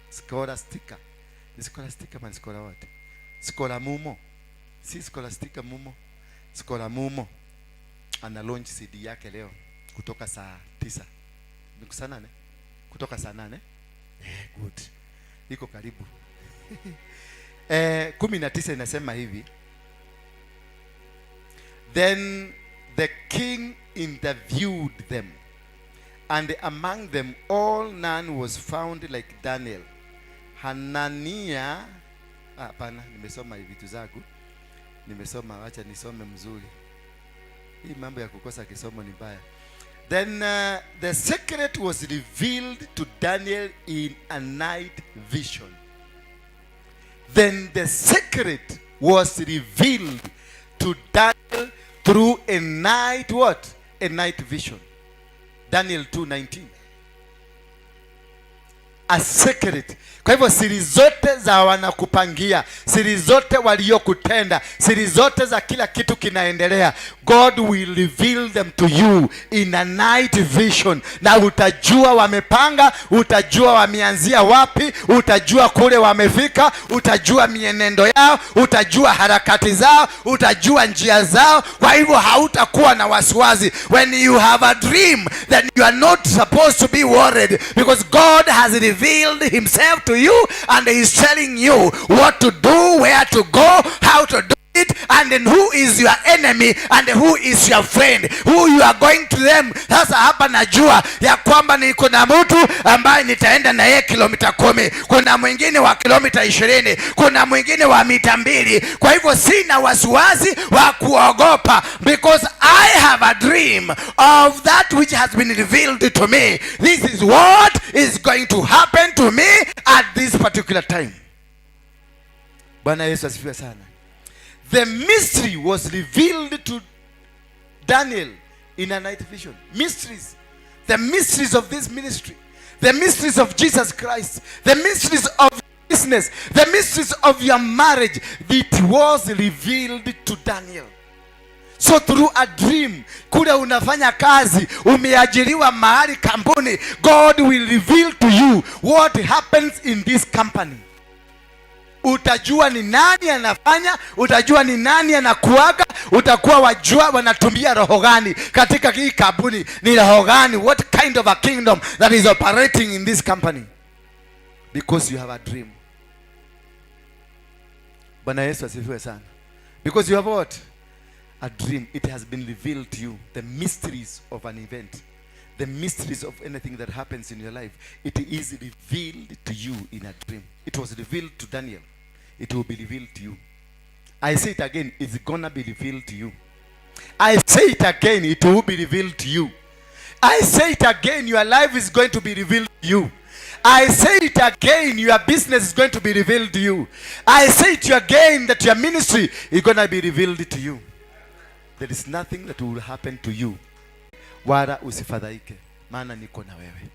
Skora sticker. Ni Skora sticker man, Skora wote. Skora mumo. Si Skora sticker mumo. Skora mumo. Ana launch CD yake leo kutoka saa 9. Ni saa 8. Kutoka saa 8. Good. Iko karibu. 19 inasema hivi. Then the king interviewed them, and among them all none was found like Daniel. Hanania, hapana, nimesoma vitu zangu. Nimesoma, acha nisome mzuri. Hii mambo ya kukosa kisomo ni mbaya. Then the secret was revealed to Daniel in a night vision. Then the secret was revealed to Daniel through a night what? A night vision. Daniel 2:19. A secret. Kwa hivyo siri zote za wanakupangia, siri zote waliokutenda, siri zote za kila kitu kinaendelea, God will reveal them to you in a night vision. Na utajua wamepanga, utajua wameanzia wapi, utajua kule wamefika, utajua mienendo yao, utajua harakati zao, utajua njia zao. Kwa hivyo hautakuwa na wasiwasi. When you have a dream, then you are not supposed to be worried, because God has revealed himself to you, and he is telling you what to do, where to go, how to do it, and then who is your enemy and who is your friend, who you are going to them. Sasa hapa najua ya kwamba niko na mtu ambaye nitaenda na yeye kilomita 10, kuna mwingine wa kilomita 20, kuna mwingine wa mita 2. Kwa hivyo sina wasiwasi wa kuogopa, because I have a dream of that which has been revealed to me. This is what is going to happen to me at this particular time. Bwana Yesu asifiwe sana. The mystery was revealed to Daniel in a night vision. Mysteries. The mysteries of this ministry. The mysteries of Jesus Christ. The mysteries of business. The mysteries of your marriage. It was revealed to Daniel. So through a dream, kule unafanya kazi, umeajiriwa mahali kampuni, God will reveal to you what happens in this company. Utajua ni nani anafanya, utajua ni nani anakuaga, utakuwa wajua wanatumia roho gani katika hii kampuni, ni roho gani, what kind of a kingdom that is operating in this company, because you have a dream. Bwana Yesu asifiwe sana. Because you have what? A dream. It has been revealed to you. The mysteries of an event. The mysteries of anything that happens in your life. It is revealed to you in a dream. It was revealed to Daniel. It will be revealed to you. I say it again. It's gonna be revealed to you. I say it again. It will be revealed to you. I say it again. Your life is going to be revealed to you. I say it again, your business is going to be revealed to you. I say it again that your ministry is going to be revealed to you. There is nothing that will happen to you. Wala usifadhaike, maana niko na wewe.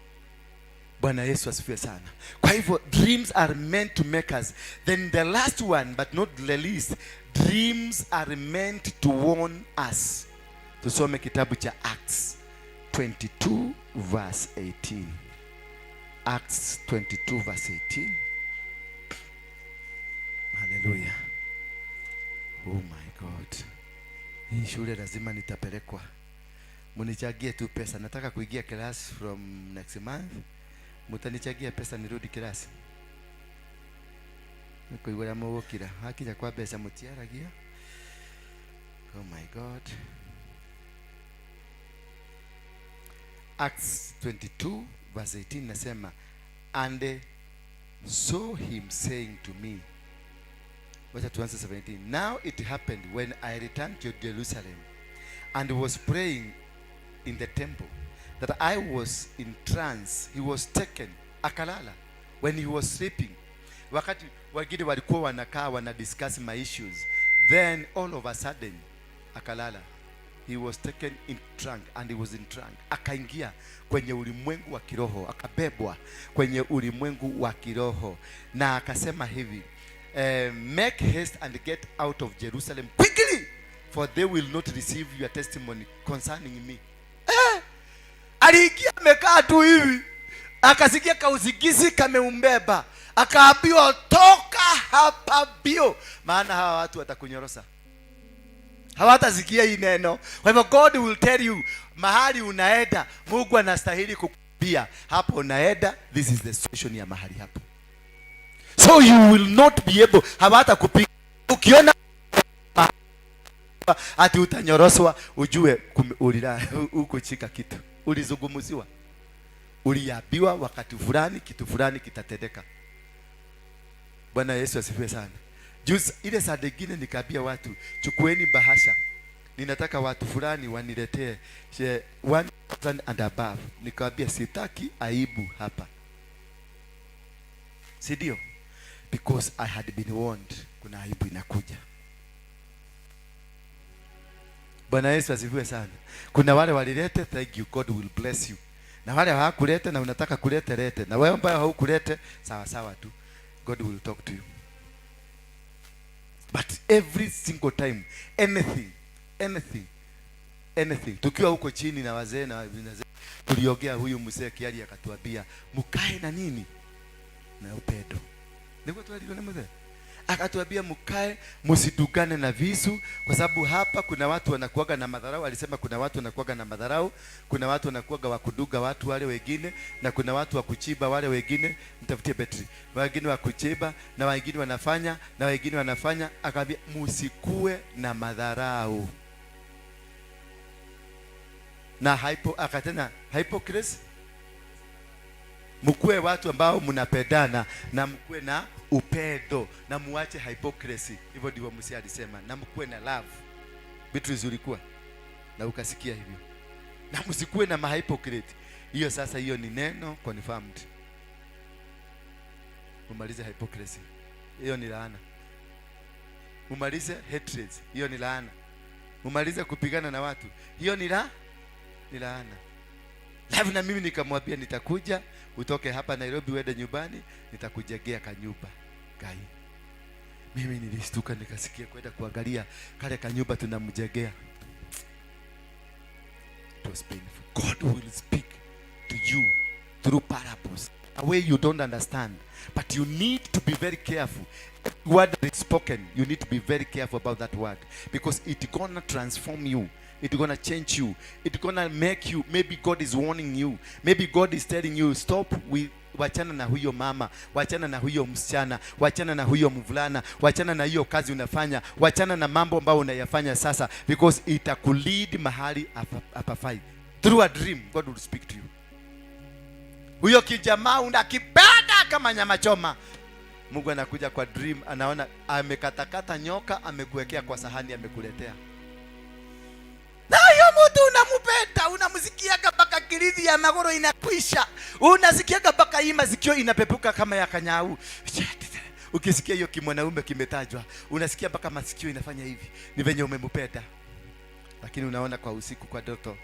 Bwana Yesu asifiwe sana. Kwa hivyo dreams are meant to make us. Then the last one but not the least, dreams are meant to warn us. Tusome kitabu cha Acts 22 verse 18. Acts 22 verse 18. Hallelujah. Oh my God. Hii shule lazima nitapelekwa. Munichagie tu pesa. Nataka kuingia class from next month. Mutanichagia pesa nirudi class. Niko igora mugukira. Hakija kwa pesa mutiaragia. Oh my God. Acts 22 verse 18 nasema, and they saw him saying to me, wacha tuanze 17. Now it happened when I returned to Jerusalem and was praying in the temple that I was in trance. He was taken, akalala when he was sleeping. Wakati wengine walikuwa wanakaa wana discuss my issues, then all of a sudden akalala. He was taken in trance, and he was in trance. Akaingia kwenye ulimwengu wa kiroho, akabebwa kwenye ulimwengu wa kiroho, na akasema hivi, make haste and get out of Jerusalem quickly, for they will not receive your testimony concerning me. Aliingia amekaa tu hivi, akasikia kausikizi kameumbeba, akaambiwa toka hapa bio, maana hawa watu watakunyorosa. Hawatasikia hii neno. Kwa hivyo God will tell you, mahali unaenda Mungu anastahili kukuambia hapo unaenda, this is the solution ya mahali hapo. So you will not be able, hawatakupiga. Ukiona ati utanyoroswa, ujue uko chika kitu. Ulizungumziwa. Uliambiwa wakati fulani kitu fulani kitatendeka. Bwana Yesu asifiwe sana. Juzi ile saa nyingine nikaambia watu, chukueni bahasha. Ninataka watu fulani waniletee 1000 and above. Nikaambia sitaki aibu hapa. Si ndio? Because I had been warned kuna aibu inakuja. Bwana Yesu asifiwe sana. Kuna wale walilete, thank you, God will bless you. Na wale hawakulete na unataka kulete lete. Na wewe ambaye haukulete, sawa sawa tu. God will talk to you. But every single time, anything. Tukiwa huko chini na wazee na tuliongea, huyu mzee kiali akatuambia, mkae na nini? Na upendo. Ndio tualiona mzee. Akatuambia mkae, msidugane na visu, kwa sababu hapa kuna watu wanakuaga na madharau. Alisema kuna watu wanakuaga na madharau, kuna watu wanakuaga wa kuduga watu wale wengine, na kuna watu wa kuchiba wale wengine. Mtafutie betri. Wengine wa kuchiba na wengine wanafanya na wengine wanafanya. Akaambia msikue na madharau. Na akatena hypocrisy. Mkue watu ambao mnapendana na mkue na upendo na muache hypocrisy. Hivyo ndivyo Musa alisema, na mkue na love. Vitu zilikuwa na ukasikia hivyo. Na msikue na mahypocrite. Hiyo sasa, hiyo ni neno confirmed. Umalize hypocrisy. Hiyo ni laana. Umalize hatred. Hiyo ni laana. Umalize kupigana na watu. Hiyo ni laana. Lafu na mimi nikamwambia nitakuja, utoke hapa Nairobi uende nyumbani, nitakujengea kanyumba. Kai. Mimi nilistuka nikasikia kwenda kuangalia kale kanyumba tunamjengea. It was painful. God will speak to you through parables, a way you don't understand, but you need to be very careful. Every word that is spoken, you need to be very careful about that word, because it's gonna transform you. It's gonna change you. It's gonna make you. Maybe God is warning you. Maybe God is telling you, stop with wachana na huyo mama, wachana na huyo msichana, wachana na huyo mvulana, wachana na hiyo kazi unafanya, wachana na mambo ambayo unayafanya sasa, because itakulead mahali hapafai. Through a dream God will speak to you. Huyo kijamaa unakipenda kama nyama choma, Mungu anakuja kwa dream, anaona amekatakata nyoka, amekuwekea kwa sahani, amekuletea. Na huyo mtu unamupenda, unamsikiaga mpaka kilizi ya magoro inakwisha, unasikiaga mpaka hii masikio inapepuka kama ya kanyau. Ukisikia hiyo kimwanaume kimetajwa, unasikia mpaka masikio inafanya hivi. Ni venye umempenda. Lakini unaona kwa usiku kwa ndoto,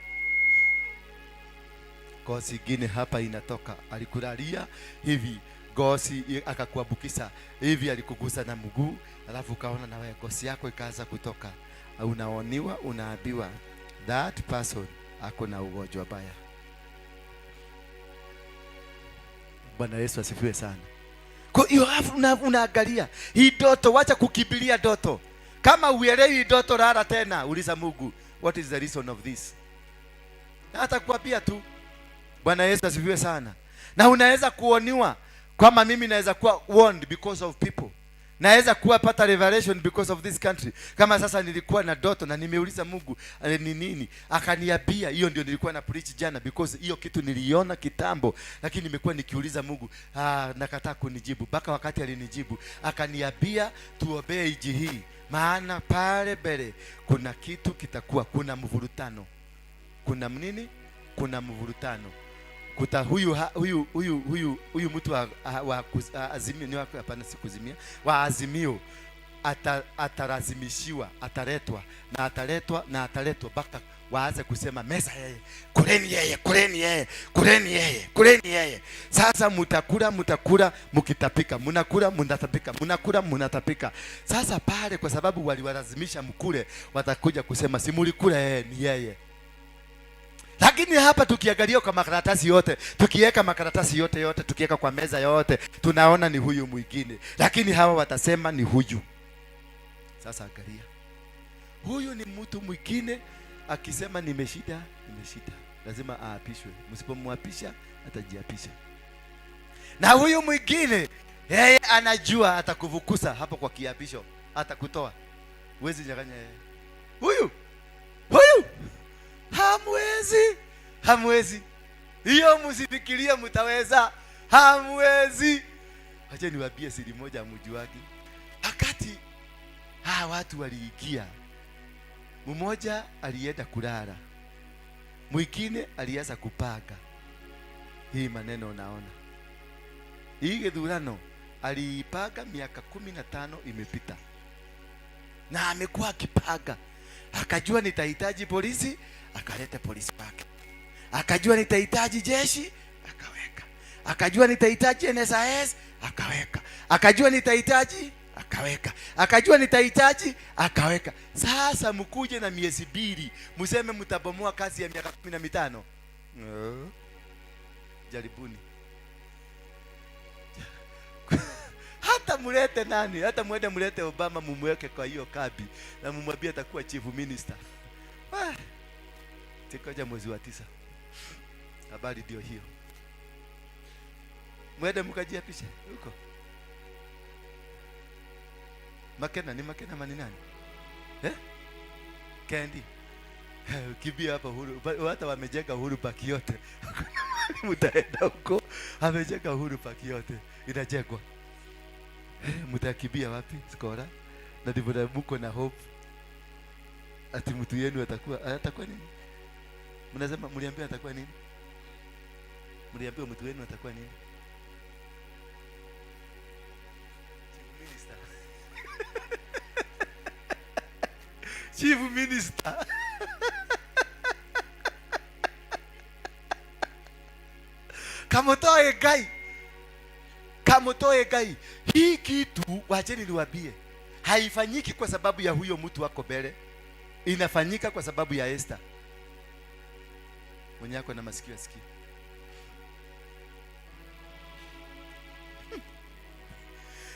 gosi ingine hapa inatoka, alikulalia hivi, gosi akakuambukisa hivi, alikugusa na mguu, alafu ukaona na wewe gosi yako ikaanza kutoka. Unaoniwa, unaambiwa that person ako na ugonjwa baya. Bwana Yesu asifiwe sana. Kwa hiyo unaangalia hii ndoto, wacha kukimbilia ndoto. Kama uelewi ndoto, rara tena, uliza Mungu, what is the reason of this? Na hata kuambia tu. Bwana Yesu asifiwe sana. Na unaweza kuoniwa, kama mimi naweza kuwa warned because of people. Naweza kuwa pata revelation because of this country. Kama sasa nilikuwa na ndoto na nimeuliza Mungu ni nini, akaniambia hiyo ndio nilikuwa na preach jana, because hiyo kitu niliona kitambo, lakini nimekuwa nikiuliza Mungu, nakataa kunijibu. Mpaka wakati alinijibu, akaniambia tuombee nchi hii, maana pale mbele kuna kitu kitakuwa, kuna mvurutano. Kuna nini? Kuna mvurutano. Kuta huyu mtu wa azimio, ni hapana, si kuzimia, wa azimio atarazimishiwa, ataletwa mpaka waanze kusema meza yeye, kuleni yeye. Sasa mtakula mkitapika, mnatapika. Sasa pale, kwa sababu waliwalazimisha mkule, watakuja kusema si mlikula yeye, ni yeye. Lakini hapa tukiangalia kwa makaratasi yote, tukiweka makaratasi yote, tukiweka kwa meza yote, tunaona ni huyu mwingine, lakini hawa watasema ni huyu. Sasa angalia, huyu ni mtu mwingine akisema nimeshida, lazima aapishwe. Msipomwapisha atajiapisha. Na huyu mwingine yeye anajua atakuvukusa hapo kwa kiapisho, atakutoa. Huwezi nyang'anya yeye. Huyu hamwezi. Hiyo msifikirie mtaweza, hamwezi. Acha niwaambie siri moja mjuagi. Wakati watu waliingia, mmoja alienda kulala, mwingine alianza kupaga. Hii maneno unaona, hii githurano alipaga miaka 15 imepita, na amekuwa akipaga. Akajua nitahitaji polisi, akaleta polisi wake. Akajua nitahitaji jeshi, akaweka. Akajua nitahitaji NSS, akaweka. Akajua nitahitaji, akaweka. Akajua nitahitaji, akaweka. Sasa mkuje na miezi 2, mseme mtabomoa kazi ya miaka 15. Jaribuni. Hata mulete nani, hata mwende mulete Obama, mumweke kwa hiyo kabi na mumwambie atakuwa chief minister. Tikoja mwezi wa 9. Habari ndio hiyo. Mwende mkajiapisha huko. Makena mani nani? Kendi. Kibia hapa Uhuru, hata wamejenga Uhuru Park yote. Mtaenda huko, amejenga Uhuru Park yote, inajengwa. Mtakibia wapi? Skora. Na ndivyo mko na hope ati mtu yenu atakuwa nini? Mnasema mliambia atakuwa nini? Mliambia mtu wenu atakuwa nini? Chief Minister. Kamotoe gai. Hii kitu wacheni niwaambie, haifanyiki kwa sababu ya huyo mtu wako mbele. Inafanyika kwa sababu ya Esther. Mwenye yako na masikio asikie.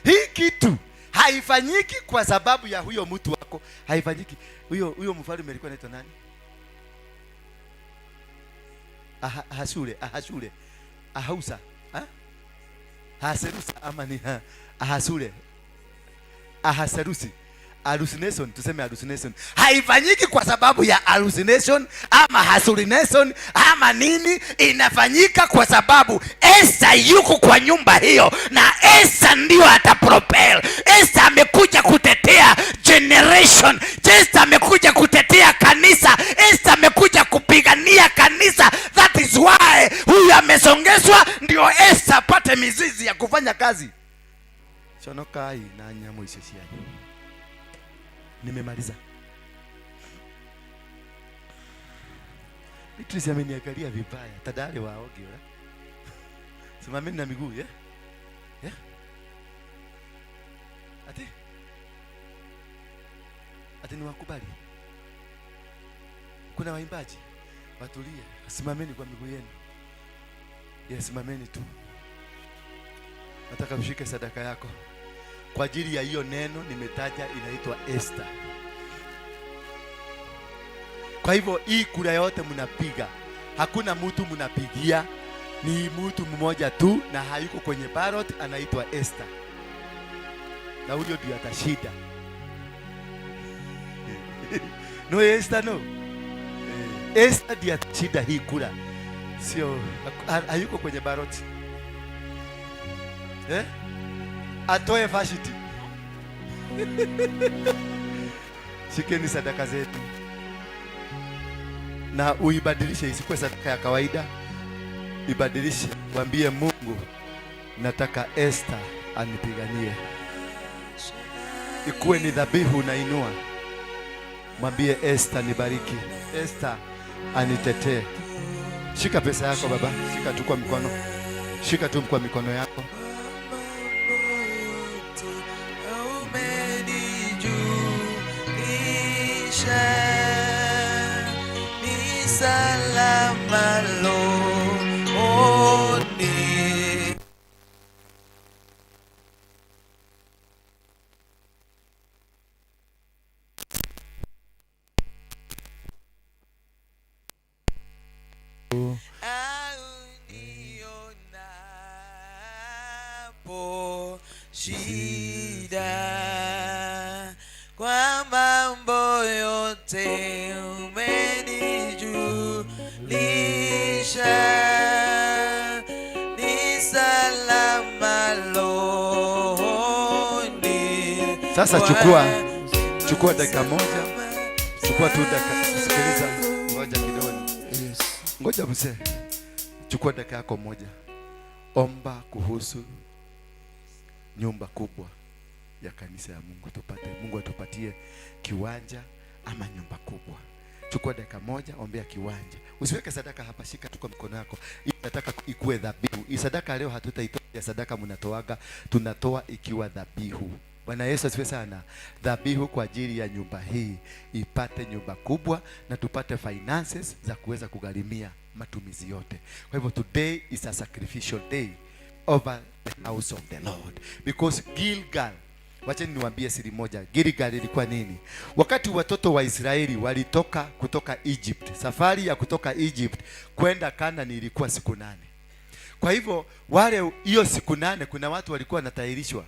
Hii kitu haifanyiki kwa sababu ya huyo mtu wako. Haifanyiki. Huyo mfalme alikuwa anaitwa nani? Ahasure. Ahausa. Haserusi ama ni ahasure. Ahasarusi. Hallucination, tuseme hallucination. Haifanyiki kwa sababu ya hallucination ama hallucination ama nini, inafanyika kwa sababu Esther yuko kwa nyumba hiyo, na Esther ndio atapropel. Esther amekuja kutetea generation. Esther amekuja kutetea kanisa. Esther amekuja kupigania kanisa. That is why huyu amesongeshwa, ndio Esther apate mizizi ya kufanya kazi. Chonokai na nyamu iseshia. Nimemaliza. Beatrice ameniangalia vibaya. Tadale waoge wala. Simameni na miguu, yeah? Yeah? Ati ni wakubali. Kuna waimbaji watulie. Simameni kwa miguu yenu. Yes, simameni tu. Nataka ushike sadaka yako. Kwa ajili ya hiyo neno nimetaja, inaitwa Esther. Kwa hivyo hii kura yote mnapiga, hakuna mtu mnapigia, ni mtu mmoja tu na hayuko kwenye ballot, anaitwa Esther. Na huyo ndio atashinda. No Esther, no. Esther ndio atashinda hii kura. Sio hayuko kwenye ballot. Atoe fashiti. Shikeni sadaka zetu na uibadilishe, isikuwe sadaka ya kawaida. Ibadilishe, mwambie Mungu, nataka Esther anipiganie. Ikuwe ni dhabihu na inua. Mwambie Esther nibariki, Esther anitetee. Shika pesa yako baba, shika tu kwa mikono. Shika tu kwa mikono yako. Ni salama rohoni. Aunionapo shida, kwa mambo yote umenijulisha, ni salama rohoni. Sasa chukua dakika moja. Chukua tu dakika, sikiliza. Ngoja kidogo. Yes. Ngoja mzee. Chukua dakika yako moja. Omba kuhusu nyumba kubwa ya kanisa ya Mungu. Mungu atupatie kiwanja ama nyumba kubwa. Chukua dakika moja, ombea kiwanja. Usiweke sadaka hapa, shika tu kwa mkono yako. Hii nataka ikuwe dhabihu. Hii sadaka leo hatutaitoa ya sadaka mnatoaga, tunatoa ikiwa dhabihu. Bwana Yesu asifiwe sana. Dhabihu kwa ajili ya nyumba hii ipate nyumba kubwa na tupate finances za kuweza kugharimia matumizi yote. Kwa hivyo today is a sacrificial day over the house of the Lord, because Gilgal, wacheni niwaambie siri moja. Gilgal ilikuwa nini? Wakati watoto wa Israeli walitoka kutoka Egypt, safari ya kutoka Egypt kwenda Kanaani ilikuwa siku 8. Kwa hivyo hiyo siku 8 kuna watu walikuwa wanatahirishwa.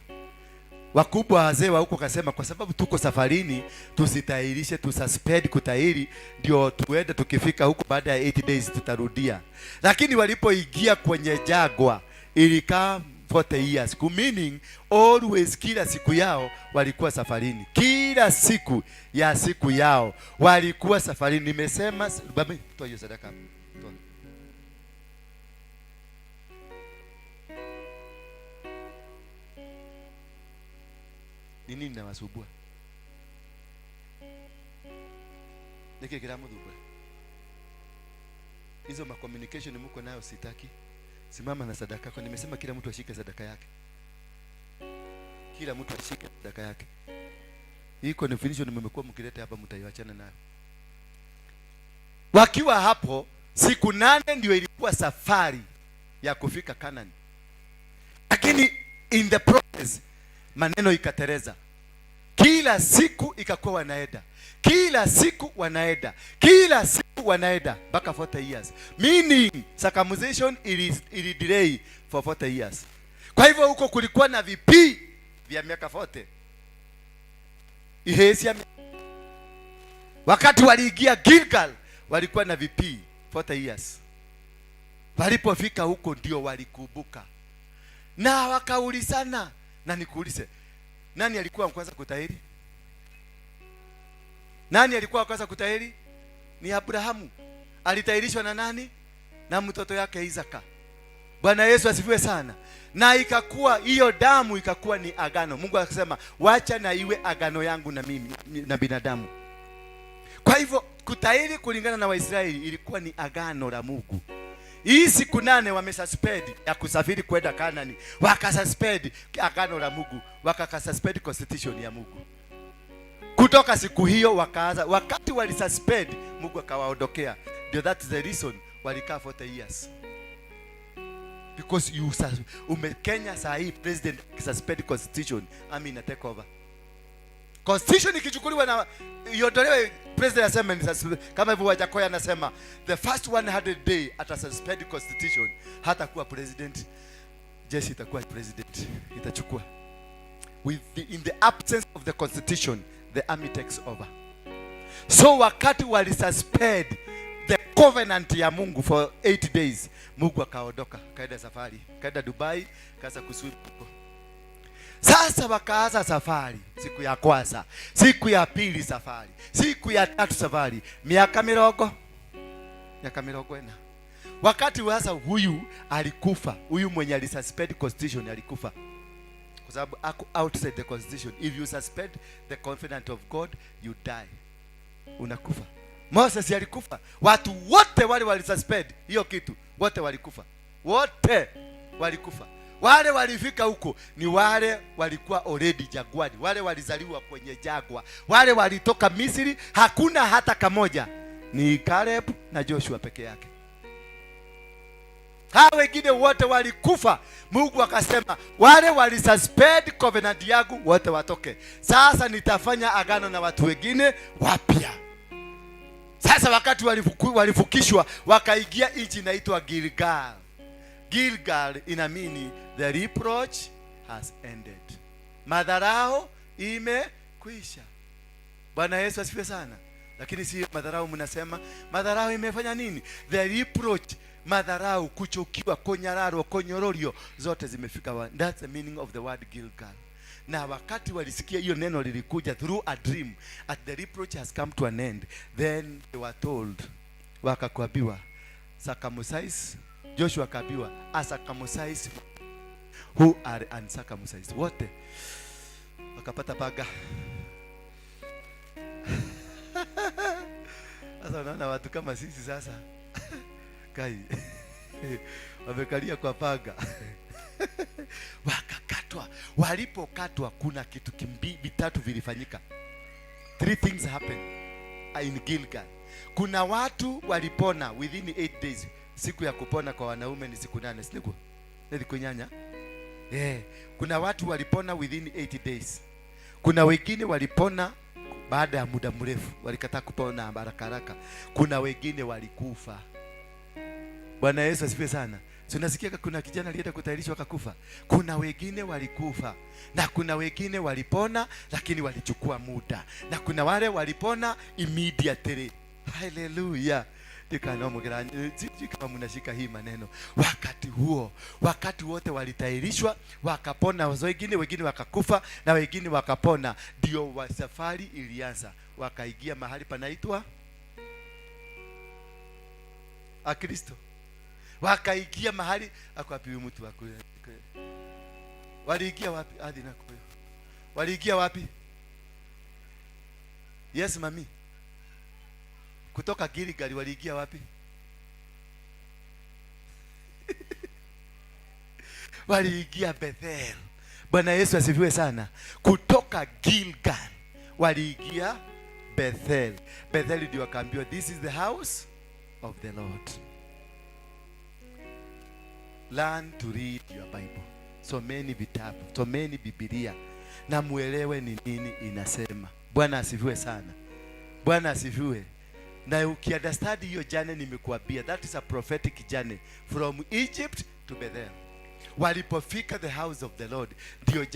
Wakubwa wazee wa huko kasema, kwa sababu tuko safarini, tusitahirishe, tususpend kutahiri, ndio tuende, tukifika huko baada ya 8 days tutarudia. Lakini walipoingia kwenye jagwa ilikaa 40 years, meaning always, kila siku yao walikuwa safarini. Kila siku ya siku yao walikuwa safarini. Nimesema baba, toa hiyo sadaka. Nini ninawasubua? Niki kila mudubwa. Hizo ma communication mko nayo sitaki. Simama na sadaka yako. Nimesema kila mtu ashike sadaka yake. Kila mtu ashike sadaka yake. Hii confusion mmekuwa mkileta hapa, mtaiachana nayo. Wakiwa hapo siku 8 ndio ilikuwa safari ya kufika Kanaani. Lakini in the process maneno ikatereza. Kila siku ikakuwa wanaenda. Kila siku wanaenda. Kila siku wanaenda mpaka 40 years. Meaning circumcision ili delay for 40 years. Kwa hivyo huko kulikuwa na VP vya miaka 40. Ihesia wakati waliingia Gilgal walikuwa na VP 40 years. Walipofika huko ndio walikubuka na wakaulizana. Na nikuulize, nani alikuwa kwanza kutahiri? Nani alikuwa kwanza kutahiri? Ni Abrahamu. Alitahirishwa na nani? Na mtoto yake Isaka. Bwana Yesu asifiwe sana. Na ikakuwa hiyo damu ikakuwa ni agano. Mungu akasema, wacha na iwe agano yangu na mimi na binadamu. Kwa hivyo kutahiri kulingana na Waisraeli ilikuwa ni agano la Mungu. Hii siku 8 wamesuspend ya kusafiri kwenda Kanani. Wakasuspend agano la Mungu, wakasuspend constitution ya Mungu. Kutoka siku hiyo wakaanza, wakati walisuspend Mungu akawaondokea. That's the reason walikaa 40 years. Because Kenya saa hii president suspend constitution, na take over. Constitution ikichukuliwa na iondolewe, president asema kama hivyo Wajakoya anasema the first 100 day ata suspend constitution, hata kuwa president, jeshi itakuwa president, itachukua. In the absence of the constitution, the army takes over. So wakati walisuspend the covenant ya Mungu for 8 days, Mungu akaondoka, kaenda safari, kaenda Dubai, kaanza kuswim huko. Sasa wakaanza safari, siku ya kwanza, siku ya pili safari, siku ya tatu safari, miaka mirongo ena. Wakati sasa huyu alikufa, huyu mwenye alisuspend constitution alikufa. Kwa sababu outside the constitution, if you suspend the covenant of God, you die. Unakufa. Moses alikufa. Watu wote wale walisuspend hiyo kitu, wote walikufa. Wote walikufa. Wale walifika huko ni wale walikuwa already jagwani, wale walizaliwa kwenye jagwa, wale walitoka Misri, hakuna hata kamoja. Ni Caleb na Joshua peke yake. Hao wengine wote walikufa. Mungu akasema wale walisuspend covenant yangu wote watoke. Sasa nitafanya agano na watu wengine wapya. Sasa wakati walifukishwa wakaingia nchi inaitwa Gilgal. Gilgal inamini the reproach has ended. Madharau imekwisha. Bwana Yesu asifiwe sana. Lakini si madharau mnasema, madharau imefanya nini? The reproach, madharau, kuchukiwa, konyararo, konyororio, zote zimefika. That's the meaning of the word Gilgal. Na wakati walisikia hiyo neno lilikuja through a dream, at the reproach has come to an end, then they were told, wakakuambiwa circumcise. Joshua akaambiwa circumcise who are uncircumcised. Wote wakapata paga. Sasa unaona watu kama sisi sasa kai wamekalia kwa paga. Wakakatwa. Walipokatwa kuna kitu vitatu vilifanyika. 3 things happened in Gilgal. Kuna watu walipona within 8 days. Siku ya kupona kwa wanaume ni siku 8, sio? Ndio kunyanya. Kuna watu walipona within 80 days. Kuna wengine walipona baada ya muda mrefu, walikataa kupona haraka haraka. Kuna wengine walikufa. Bwana Yesu asifiwe sana. Tunasikia kuna kijana alienda kutahirishwa akakufa. Kuna wengine walikufa na kuna wengine walipona lakini walichukua muda. Na kuna wale walipona immediately. Hallelujah. Kama mnashika hii maneno, wakati huo, wakati wote walitahirishwa wakapona, wengine wakakufa na wengine wakapona, ndio safari ilianza. Wakaingia mahali panaitwa Kristo. Wakaingia mahali akwapiwe mtu wako. Waliingia wapi? Hadi na kwa. Waliingia wapi? Yes mami. Kutoka Gilgal waliingia wapi? Waliingia Bethel. Bwana Yesu asifiwe sana. Kutoka Gilgal waliingia Bethel. Bethel ndio wakaambiwa this is the house of the Lord. Learn to read your Bible. Someni vitabu, someni Biblia na muelewe ni nini inasema. Bwana asifiwe sana. Bwana asifiwe. Na ukiunderstand hiyo journey nimekuambia, that is a prophetic journey from Egypt to Bethel. Walipofika the house of the Lord, ndio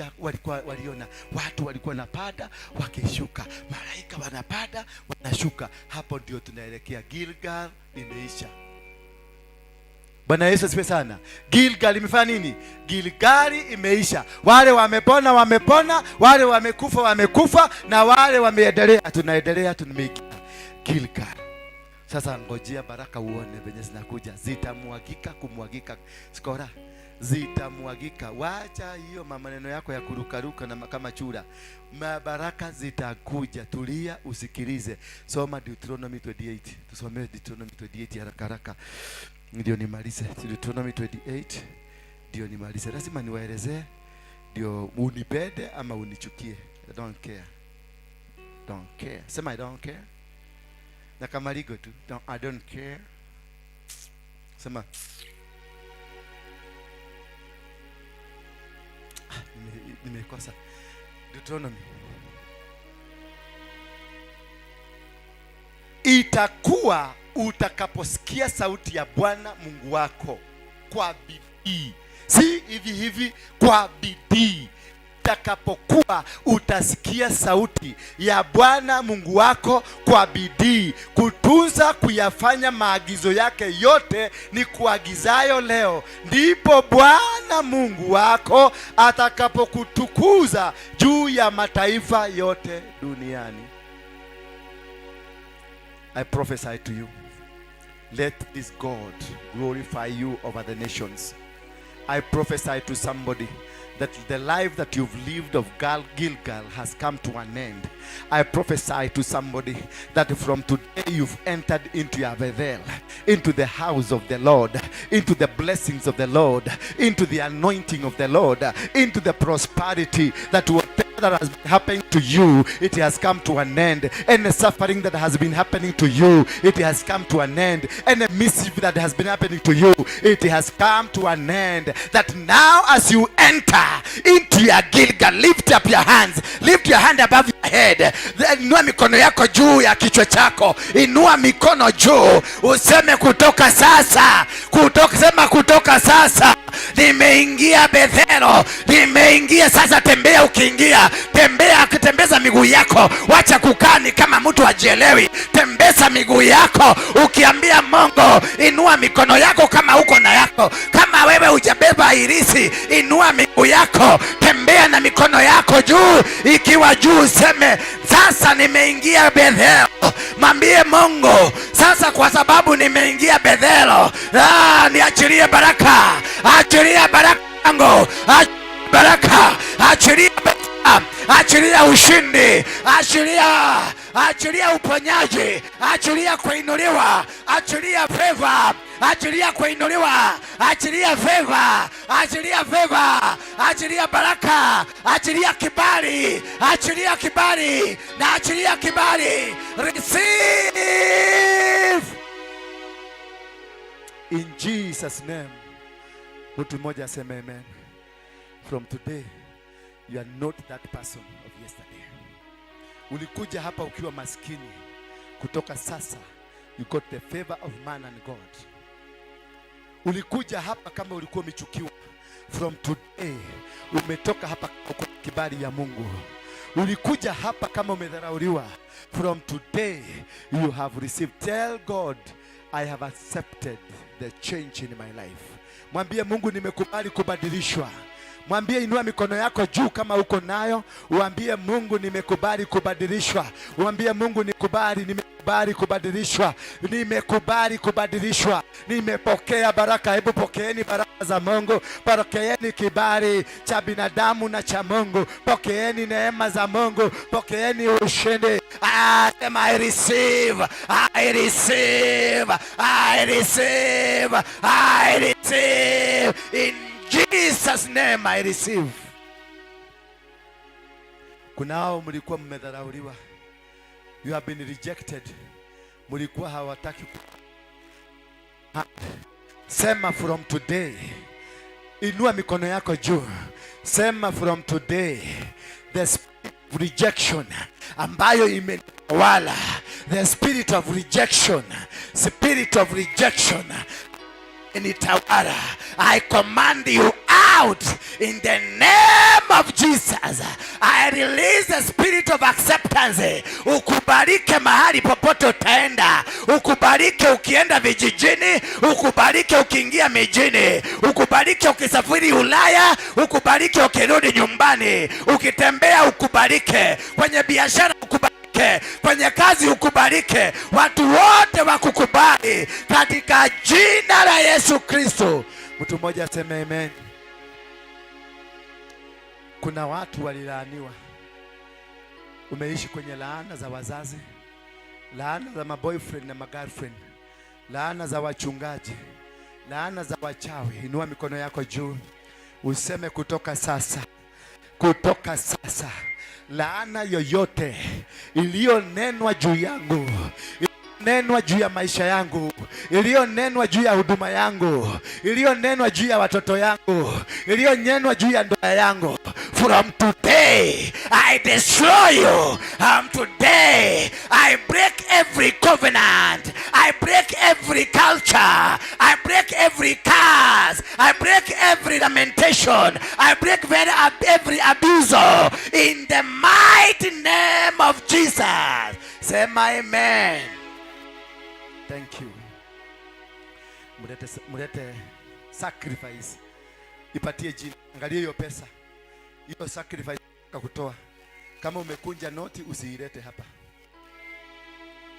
waliona watu walikuwa napanda wakishuka, malaika wanapanda wanashuka. Hapo ndio tunaelekea Gilgal. Imeisha. Bwana Yesu asifiwe sana. Gilgal imefanya nini? Gilgali imeisha. Wale wamepona wamepona, wale wamekufa wamekufa, na wale wameendelea tunaendelea tunameikia Gilgal. Sasa ngojea baraka uone venye zinakuja. Zitamwagika kumwagika. Sikora zitamwagika. Wacha hiyo maneno yako ya kurukaruka na kama chura. Mabaraka zitakuja. Tulia usikilize. Soma Deuteronomy 28. Tusome Deuteronomy 28 haraka haraka ndio nimalize. Deuteronomy 28 ndio nimalize. Lazima niwaelezee ndio unipende ama unichukie. I don't care. Don't care. Sema I don't care. Na kama ligo tu. I don't care. Sema nimekosa. Deuteronomy. Itakuwa utakaposikia sauti ya Bwana Mungu wako kwa bidii, si hivi hivi, kwa bidii. Utakapokuwa utasikia sauti ya Bwana Mungu wako kwa bidii, kutunza kuyafanya maagizo yake yote ni kuagizayo leo, ndipo Bwana Mungu wako atakapokutukuza juu ya mataifa yote duniani. I prophesy to you, let this God glorify you over the nations. I prophesy to somebody that the life that you've lived of Gilgal has come to an end. I prophesy to somebody that from today you've entered into your Bethel, into the house of the Lord, into the blessings of the Lord, into the anointing of the Lord, into the prosperity that whatever that has been happening to you, it has come to an end. And the suffering that has been happening to you, it has come to an end. And the mischief that has been happening to you, it has come to an end. That now as you enter into your Gilgal, lift up your hands, lift your hand above your head, inua mikono yako juu ya kichwa chako, inua mikono juu, useme kutoka sasa, sema kutoka sasa nimeingia Bethelo, nimeingia sasa. Tembea ukiingia, tembea, tembeza miguu yako, wacha kukaa ni kama mtu ajielewi. Tembeza miguu yako ukiambia Mungu. Inua mikono yako kama uko na yako. Kama wewe hujabeba irisi, inua miguu yako, tembea na mikono yako juu. Ikiwa juu, seme sasa nimeingia Bethelo. Mwambie Mungu sasa, kwa sababu nimeingia Bethelo, niachilie baraka, achilia baraka yangu, baraka, achilia ushindi, achilia uponyaji, achilia kuinuliwa, achilia favor, achilia kuinuliwa, achilia favor, achilia favor, achilia baraka, achilia kibali, achilia kibali, na achilia kibali. Receive in Jesus name. Mtu mmoja aseme amen. From today you are not that person of yesterday. Ulikuja hapa ukiwa maskini, kutoka sasa you got the favor of man and God. Ulikuja hapa kama ulikuwa umechukiwa, from today umetoka hapa kwa kibali ya Mungu. Ulikuja hapa kama umedharauliwa, from today you have received. Tell God, I have accepted the change in my life. Mwambie Mungu, nimekubali kubadilishwa. Mwambie, inua mikono yako juu kama uko nayo, uambie Mungu, nimekubali kubadilishwa. Uambie Mungu, nimekubali kubadilishwa. Nimekubali kubadilishwa. Nimepokea baraka. Hebu pokeeni baraka za Mungu. Pokeeni kibali cha binadamu na cha Mungu. Pokeeni neema za Mungu. Pokeeni ushindi. Sema I receive, I receive, I receive, I receive. In Jesus name I receive. Kunao mlikuwa mmedharauliwa. You have been rejected. Mlikuwa hawataki. Sema from today. Inua mikono yako juu. Sema from today, the spirit of rejection ambayo imetawala, the spirit of rejection, spirit of rejection initawala, I command you out in the name of Jesus. I release the spirit of acceptance. Ukubalike mahali popote utaenda, ukubalike ukienda vijijini, ukubalike ukiingia mijini, ukubalike ukisafiri Ulaya, ukubalike ukirudi nyumbani, ukitembea ukubalike, kwenye biashara ukubalike, kwenye kazi ukubalike, watu wote wakukubali katika jina la Yesu Kristo. Mtu mmoja aseme amen. Kuna watu walilaaniwa. Umeishi kwenye laana za wazazi, laana za maboyfriend na magirlfriend, laana za wachungaji, laana za wachawi. Inua mikono yako juu useme kutoka sasa, kutoka sasa, laana yoyote iliyonenwa juu yangu, iliyonenwa juu ya maisha yangu, iliyonenwa juu ya huduma yangu, iliyonenwa juu ya watoto yangu, iliyonenwa juu ya ndoa yangu, from today I destroy you. Today I break every covenant, I break every culture, I break every curse, I break every lamentation, I break every abuse in the mighty name of Jesus. Say my amen. Thank you. Mulete sacrifice. Ipatie jina. Angalia hiyo pesa. Hiyo sacrifice kutoa. Kama umekunja noti usiilete hapa.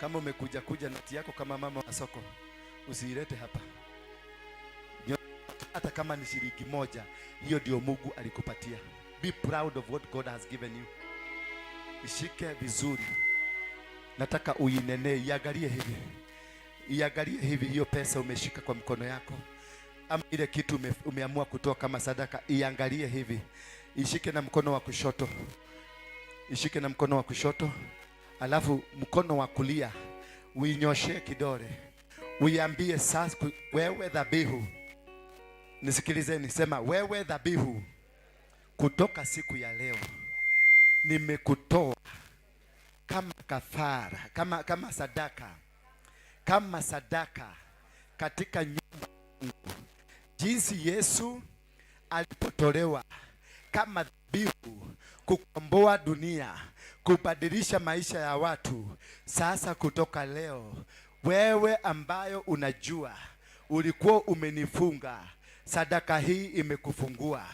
Kama umekuja noti yako kama mama wa soko usiilete hapa. Hata kama ni shilingi moja, hiyo ndio Mungu alikupatia. Be proud of what God has given you. Ishike vizuri. Nataka uinene, iangalie hivi. Iangalie hivi hiyo pesa umeshika kwa mkono yako. Ama ile kitu umeamua kutoa kama sadaka, iangalie hivi. Ishike na mkono wa kushoto. Ishike na mkono wa kushoto. Alafu mkono wa kulia uinyoshe kidole. Uiambie sasa, wewe dhabihu. Nisikilizeni, sema wewe dhabihu. Kutoka siku ya leo nimekutoa kama kafara, kama sadaka. Kama sadaka katika nyumba yangu. Jinsi Yesu alipotolewa kama dhabihu kukomboa dunia, kubadilisha maisha ya watu. Sasa kutoka leo, wewe ambayo unajua ulikuwa umenifunga, sadaka hii imekufungua.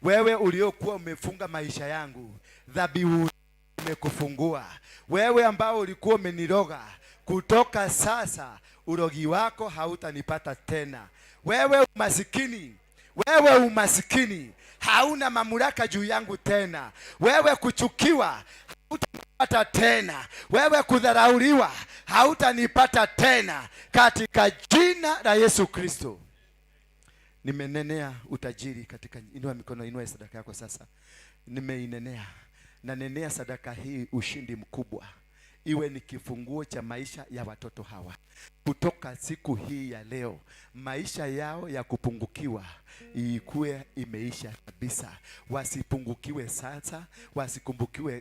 Wewe uliokuwa umefunga maisha yangu, dhabihu imekufungua. Wewe ambao ulikuwa umeniroga, kutoka sasa urogi wako hautanipata tena. Wewe umasikini hauna mamlaka juu yangu tena. Wewe kuchukiwa hautanipata tena. Wewe kudharauliwa hautanipata tena, katika jina la Yesu Kristo. Nimenenea utajiri katika, inua mikono, inua sadaka yako sasa. Nimeinenea, na nenea sadaka hii ushindi mkubwa. Iwe ni kifunguo cha maisha ya watoto hawa. Kutoka siku hii ya leo, maisha yao ya kupungukiwa ikuwe imeisha kabisa. Wasipungukiwe sasa,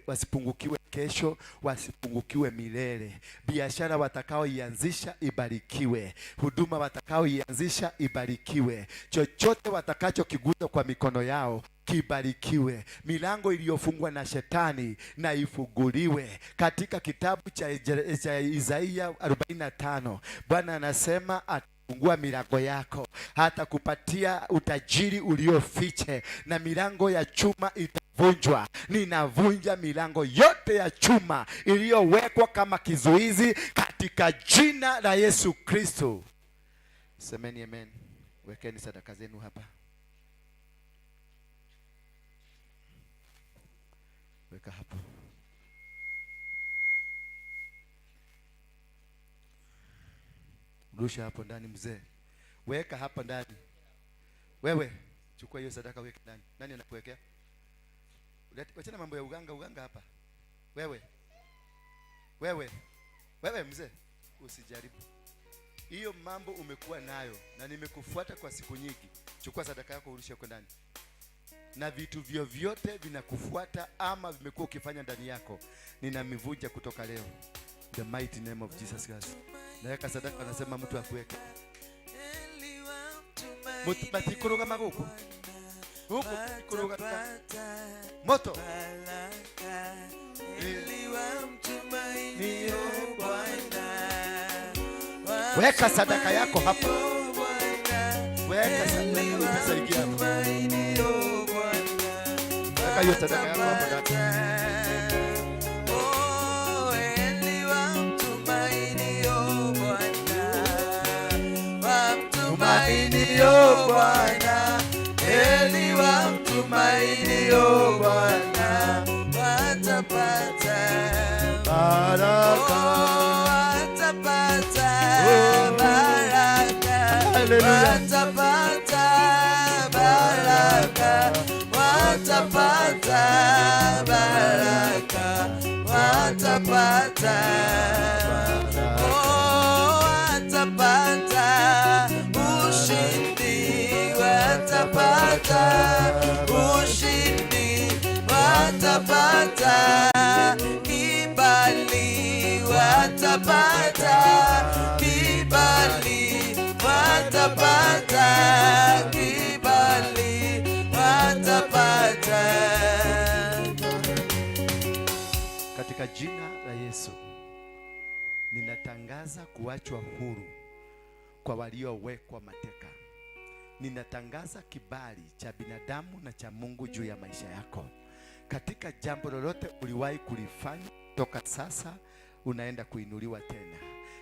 wasipungukiwe kesho, wasipungukiwe milele. Biashara watakaoianzisha ibarikiwe. Huduma watakaoianzisha ibarikiwe. Chochote watakachokigusa kwa mikono yao kibarikiwe. Milango iliyofungwa na shetani na ifunguliwe. Katika kitabu cha Isaia 45, Bwana anasema atafungua milango yako, hata kupatia utajiri uliofiche, na milango ya chuma itavunjwa. Ninavunja milango yote ya chuma iliyowekwa kama kizuizi katika jina la Yesu Kristo. Semeni amen. Wekeni sadaka zenu hapa. Weka hapo. Rusha hapo ndani mzee. Weka hapa ndani. Wewe chukua hiyo sadaka, weka ndani. Nani anakuwekea? Wachana mambo ya uganga hapa. Wewe mzee, usijaribu. Hiyo mambo umekuwa nayo na nimekufuata kwa siku nyingi. Chukua sadaka yako urushe huko ndani. Na vitu vyovyote vinakufuata ama vimekuwa ukifanya ndani yako, ninamivunja kutoka leo. The mighty name of Jesus Christ. Naweka sadaka, anasema mtu akuweke. Mtu batikuruga maguku. huku kuruka moto weka sadaka yako hapa, weka sadaka, pesa ingia hapa, weka hiyo sadaka yako hapa ndani. Tumainio Bwana, heri wamtumainio Bwana, watapata baraka, watapata baraka, watapata baraka, watapata baraka, watapata watapata ushindi, watapata ushindi, watapata kibali, watapata kibali, watapata kibali, watapata. Katika jina la Yesu ninatangaza kuachwa huru kwa waliowekwa mateka. Ninatangaza kibali cha binadamu na cha Mungu juu ya maisha yako. Katika jambo lolote uliwahi kulifanya, toka sasa unaenda kuinuliwa tena.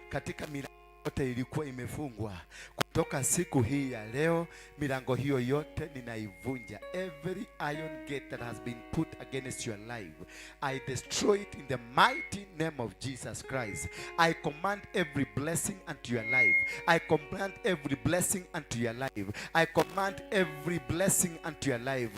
Katika milango yote ilikuwa imefungwa, kutoka siku hii ya leo milango hiyo yote ninaivunja. Every iron gate that has been put against your life, I destroy it in the mighty name of Jesus Christ. I command every blessing unto your life. I command every blessing unto your life. I command every blessing unto your life.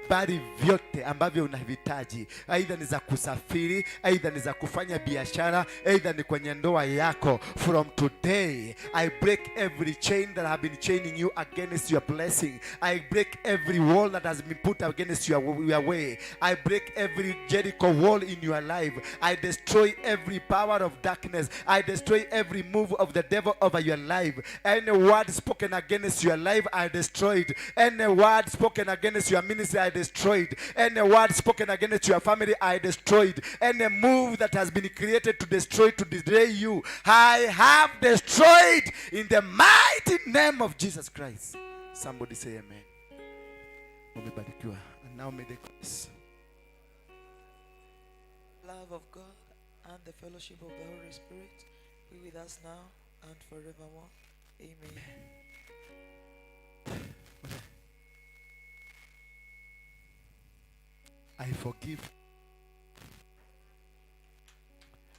Bali vyote ambavyo unavitaji, aidha ni za kusafiri, aidha ni za kufanya biashara, aidha ni kwenye ndoa yako, from today I break every chain that have been chaining you against your blessing. I break every wall that has been put against your way. I break every Jericho wall in your life. I destroy every power of darkness. I destroy every move of the devil over your life. Any word spoken against your life, I destroyed. Any word spoken against your ministry, I destroyed. Any word spoken against your family, I destroyed. Any move that has been created to destroy, to delay you, I have destroyed in the mighty name of Jesus Christ. Somebody say amen. Umebarikiwa. And now may the grace, love of God and the fellowship of the Holy Spirit be with us now and forevermore. Amen. I forgive